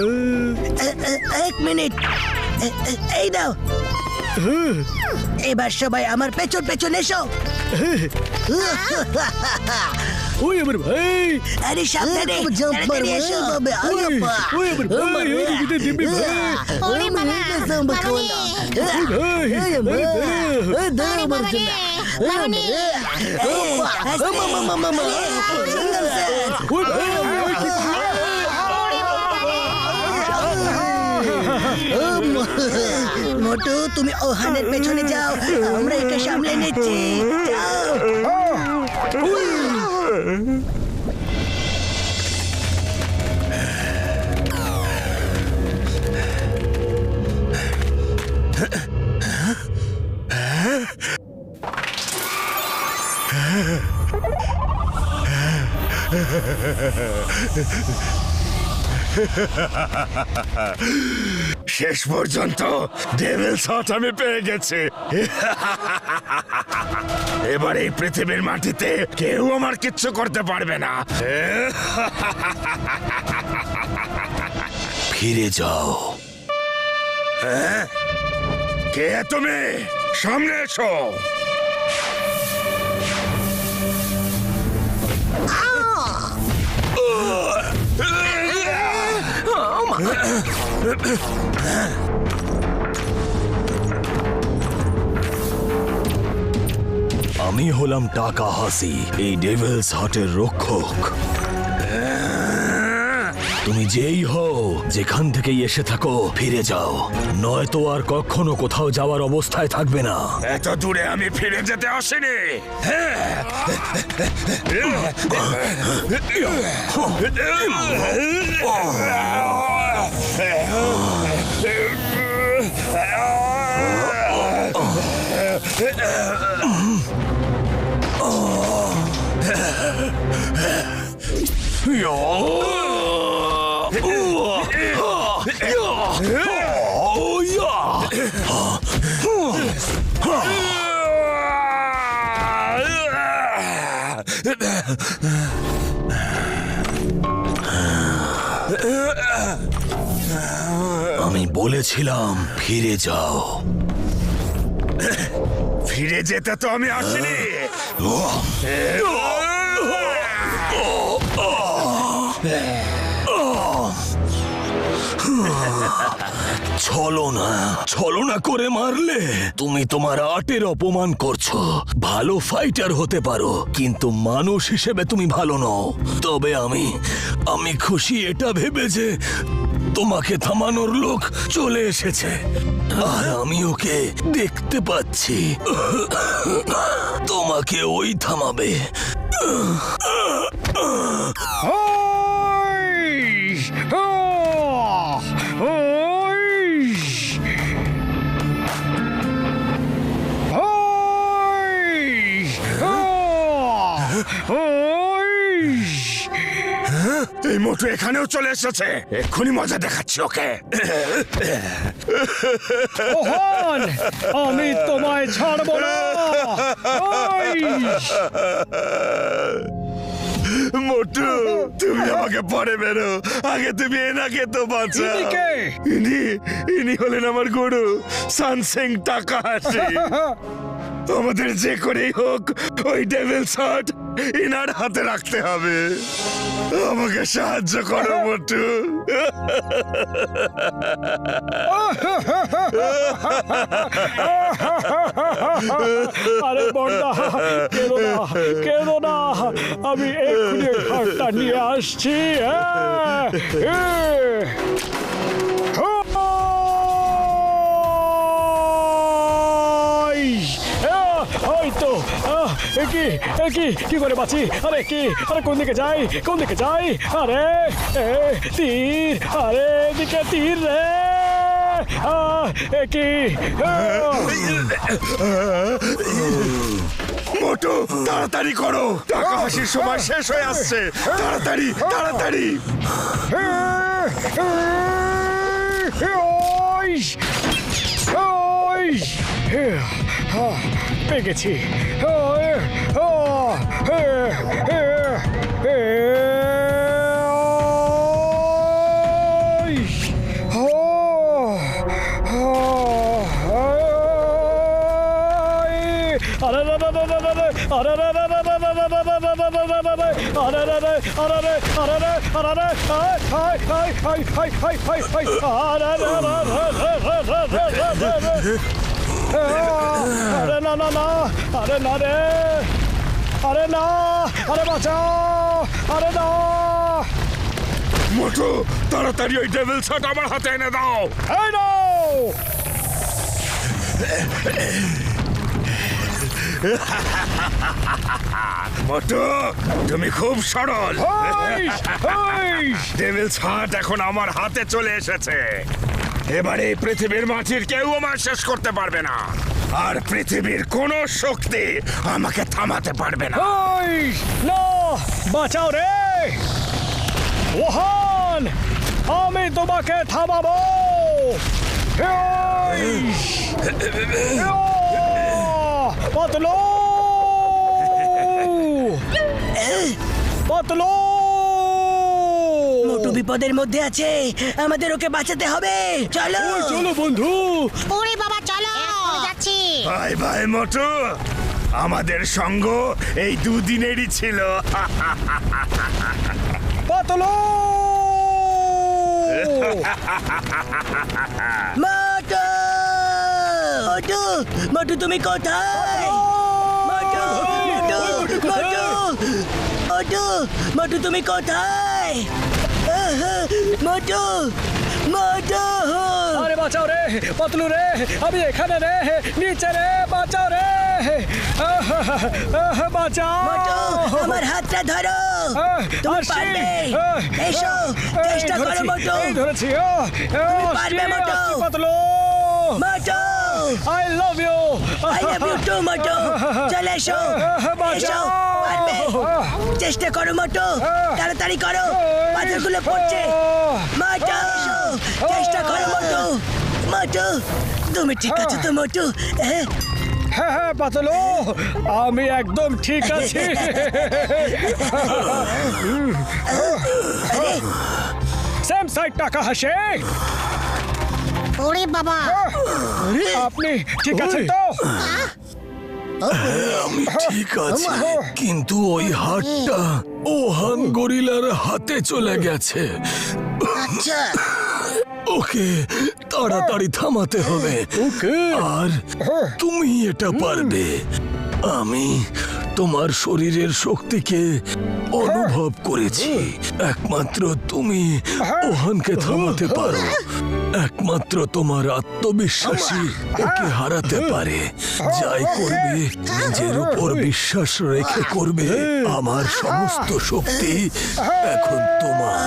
এক মিনিট, এই দাও। এবার সবাই আমার পেছন পেছন এসো। ওই আমার ভাই। আরে সাবধানে, তাড়াতাড়ি এসো। ওই আমার ভাই, ওই দিকে দিবি ভাই। ওরে বাবা, বাবানি। বাবানি। মোটু, তুমি ওহানের পেছনে যাও, আমরা এটা সামলে নিচ্ছি। যাও। শেষ পর্যন্ত ডেভিলস হার্ট আমি পেয়ে গেছি। এবার এই পৃথিবীর মাটিতে কেউ আমার কিচ্ছু করতে পারবে না। ফিরে যাও। কে তুমি? সামনে এসো। আমি হলাম টাকা হাসি, এই ডেভিলস হার্টের রক্ষক। তুমি যেই হও, যেখান থেকেই এসে থাকো, ফিরে যাও, নয়তো আর কখনো কোথাও যাওয়ার অবস্থায় থাকবে না। এত দূরে আমি ফিরে যেতে আসিনি। আমি বলেছিলাম ফিরে যাও। ফিরে যেতে তো আমি আসিনি। ছলনা করে মারলে তুমি তোমার আর্টের অপমান করছো। ভালো ফাইটার হতে পারো, কিন্তু মানুষ হিসেবে তুমি ভালো নও। তবে আমি খুশি এটা ভেবে যে তোমাকে থামানোর লোক চলে এসেছে, আর আমি ওকে দেখতে পাচ্ছি। তোমাকে ওই থামাবে। এই মোটু এখানেও চলে এসেছে। এক্ষুনি মজা দেখাচ্ছি ওকে। ওহান, আমি তোমায় ছাড়বো না। মোটু তুমি আমাকে পরে বেরো, আগে তুমি এনাকে তো বাঁচা। ইনি হলেন আমার গুরু সানসিং টাকাহাশি। আমাদের যে করেই হোক ওই ডেভিলস হার্ট ইনার হাতে রাখতে হবে। আমাকে সাহায্য করো মোটু। আরে বড়দা, কেঁদো না, আমি এক্ষুনি ঘরটা নিয়ে আসছি। তো কি করে বাঁচি? আরে কোন দিকে যাই? আরে তীর, আরে এদিকে তীর রে। মোটু তাড়াতাড়ি করো, টাকাহাসির সময় শেষ হয়ে আসছে। তাড়াতাড়ি পেয়ে গেছি। আরে বাঁচাও, আরে না। মোটু তাড়াতাড়ি ওই ডেভিল শার্ট আমার হাতে এনে দাও। এই নাও। মোটু তুমি খুব সরল। ডেভিলস হার্ট এখন আমার হাতে চলে এসেছে। এবারে পৃথিবীর মাটির কেউ আমার শেষ করতে পারবে না, আর পৃথিবীর কোন শক্তি আমাকে থামাতে পারবে না। না, বাঁচাও রে ওহান, আমি তোমাকে থামাবো। পাতলো মোটু বিপদের মধ্যে আছে, আমাদের ওকে বাঁচাতে হবে। চলো চলো বন্ধু। ওরে বাবা চলো, যাচ্ছি। ভাই মোটু, আমাদের সঙ্গ এই দুদিনেরই ছিল। পাতলো মোটু, মোটু তুমি কোথায়? মোটু তুমি কোথায়? মোটু, আরে বাঁচাও রে পাতলু রে, আমি এখানে রে, নিচে রে, বাঁচাও রে, বাঁচাও। আমার হাতটা ধরো, তুমি পারবে। এসো, চেষ্টা করো মোটু। ধরেছি, তুমি পারবে মোটু। পাতলু মোটু, I love you. I love you too, মোটু। চলে এসো, এসো, পারবে। চেষ্টা করো মোটু, তাড়াতাড়ি করো, পাথরগুলো পড়ছে। মোটু, চেষ্টা করো মোটু। মোটু, তুমি ঠিক আছো তো মোটু? হ্যাঁ পাতলু, আমি একদম ঠিক আছি। Same side Takahashi. ওরে বাবা, আপনি ঠিক আছেন তো? আমি ঠিক আছি, কিন্তু ওই হাতটা ওহান গরিলার হাতে চলে গেছে। আচ্ছা ওকে তাড়াতাড়ি থামাতে হবে। আর তুমি এটা পারবে। আমি তোমার শরীরের শক্তিকে অনুভব করেছি। একমাত্র তুমি ওহানকে থামাতে পারো। একমাত্র তোমার আত্মবিশ্বাসী ওকে হারাতে পারে। যাই করবে নিজের উপর বিশ্বাস রেখে করবে। আমার সমস্ত শক্তি এখন তোমার।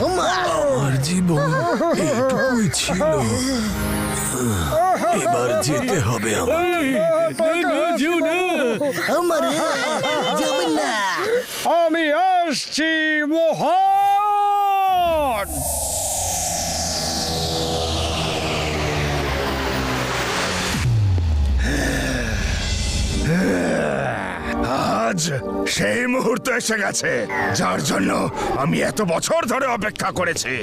আমার জীবন এইটুকুই ছিল, এবার যেতে হবে আমি আসছি মোহন। সেই মুহূর্ত এসে গেছে যার জন্য আমি এত বছর ধরে অপেক্ষা করেছি।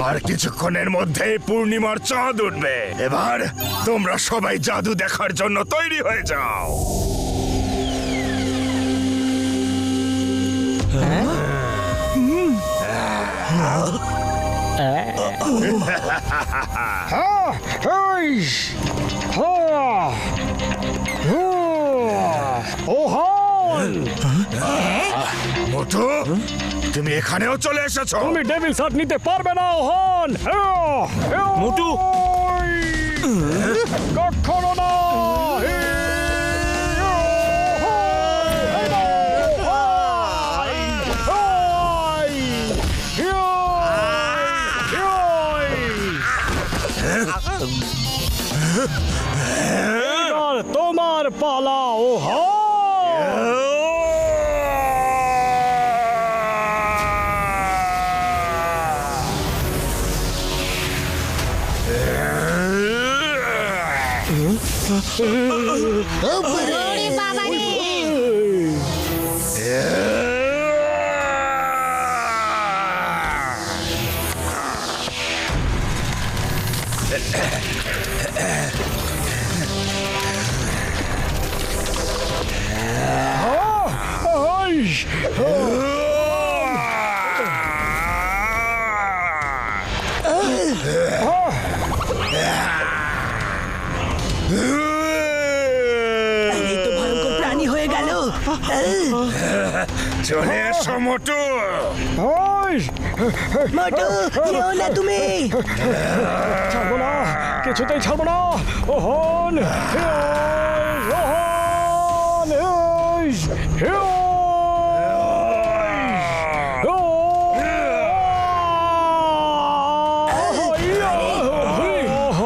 আর কিছুক্ষণের মধ্যে পূর্ণিমার চাঁদ উঠবে। এবার তোমরা সবাই জাদু দেখার জন্য তৈরি হয়ে যাও। মোটু, তুমি এখানেও চলে এসেছো? তুমি ডেভিল শার্ট নিতে পারবে না ওহন। মোটু, কখনো না। তোমার পালা ওহন। ওরে বাবা রে! এই তো ভয়ঙ্কর প্রাণী হয়ে গেল। চলে এসো মোটু। মোটু, যেও না তুমি। ছাড়বো না, কিছুতেই ছাড়বো না। ওহন,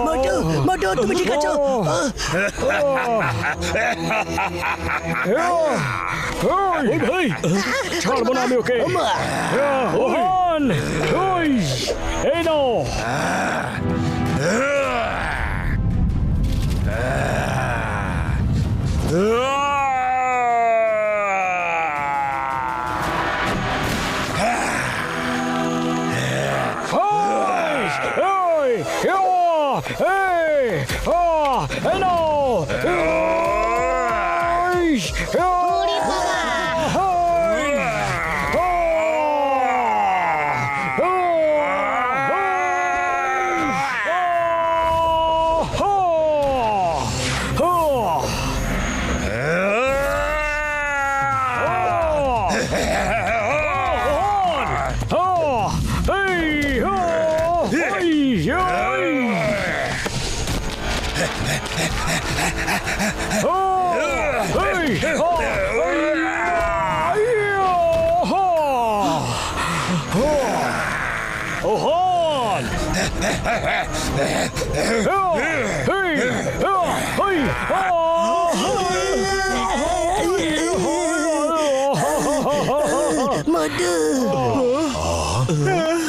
মোটু, মোটু, তুমি ঠিক আছো? ছাড়বো না আমি ওকে। ওহন, এই নাও। ওরে বাবা!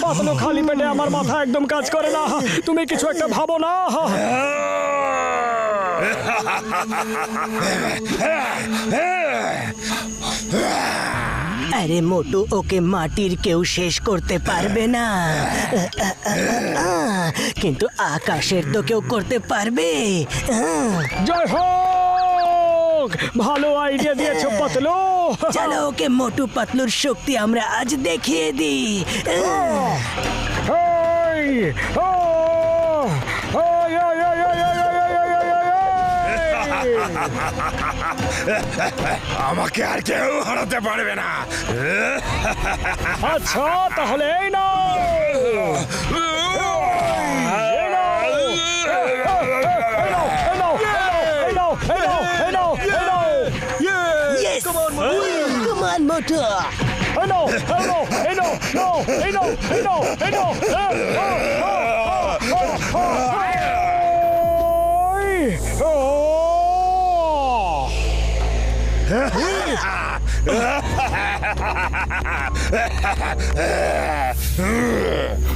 পাতলো খালি পেটে আমার মাথা একদম কাজ করে না। তুমি কিছু একটা ভাবো না। আরে মোটু, ওকে মাটির কেউ শেষ করতে পারবে না, কিন্তু আকাশের তো কেউ করতে পারবে। জয় হোক, ভালো আইডিয়া দিয়েছো পাতলু। চলো ওকে মোটু পাতলুর শক্তি আমরা আজ দেখিয়ে দিই। আমাকে আর কেউ হারাতে পারবে না। আচ্ছা, তাহলে এই নাও। Come on, Motu.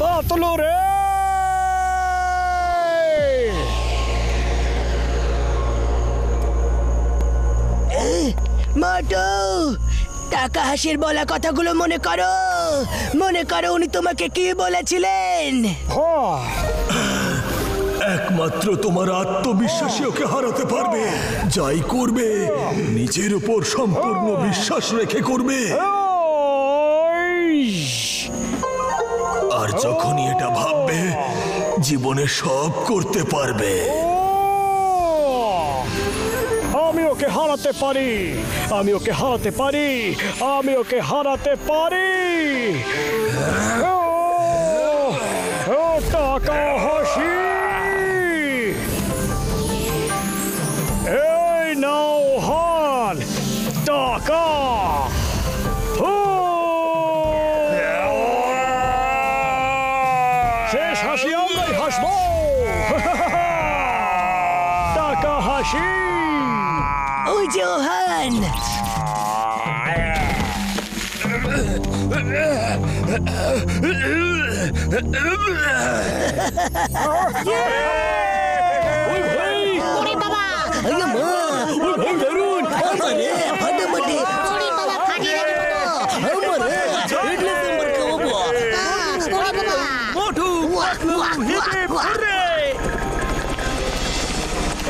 পাতলু রে! মোটু টাকা হাসির বলা কথাগুলো মনে করো, মনে করো উনি তোমাকে কি বলেছিলেন। একমাত্র তোমার আত্মবিশ্বাসী ওকে হারাতে পারবে। যাই করবে নিজের উপর সম্পূর্ণ বিশ্বাস রেখে করবে। আর যখনই এটা ভাববে জীবনে সব করতে পারবে। আমি ওকে হারাতে পারি, আমি ওকে হারাতে পারি, আমি ওকে হারাতে পারি। ও টাকা হাসি, এই নাও হান টাকা। শেষ হাসি আমরাই হাসবো। টাকা হাসি। ওই যে ওহান। ওরে বাবা দারুণ আমারে ফাটাফাটি ওরে বাবা ফাটিয়ে দেবো তো। আমারে ইডলি সাম্বার খাওয়াবো। ওরে বাবা মোটু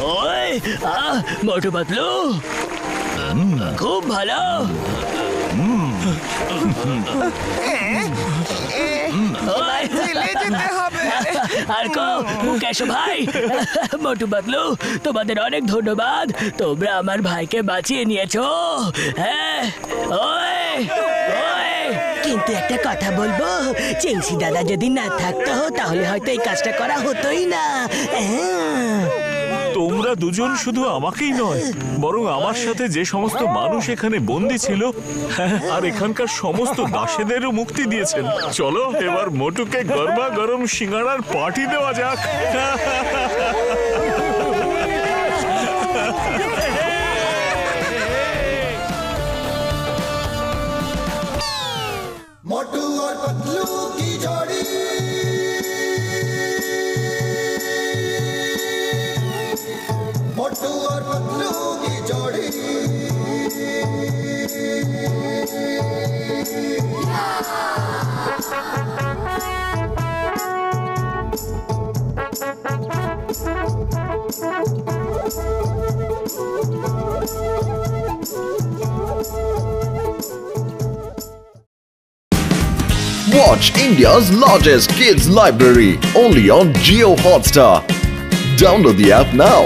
ওই মোটু পাতলু খুব ভালো। আর কেশো ভাই, মোটু পাতলু তোমাদের অনেক ধন্যবাদ, তোমরা আমার ভাইকে বাঁচিয়ে নিয়েছো। হ্যাঁ কিন্তু একটা কথা বলবো, চেংসি দাদা যদি না থাকতো তাহলে হয়তো এই কাজটা করা হতোই না। তোমরা দুজন শুধু আমাকেই নয়, বরং আমার সাথে যে সমস্ত মানুষ এখানে বন্দী ছিল আর এখানকার সমস্ত দাসেদেরও মুক্তি দিয়েছেন। চলো এবার মোটুকে গরমা গরম সিঙ্গাড়ার পার্টি দেওয়া যাক। मोटू और पतलू की जोड़ी मोटू और पतलू की जोड़ी Watch India's largest kids library only on Jio Hotstar. Download the app now.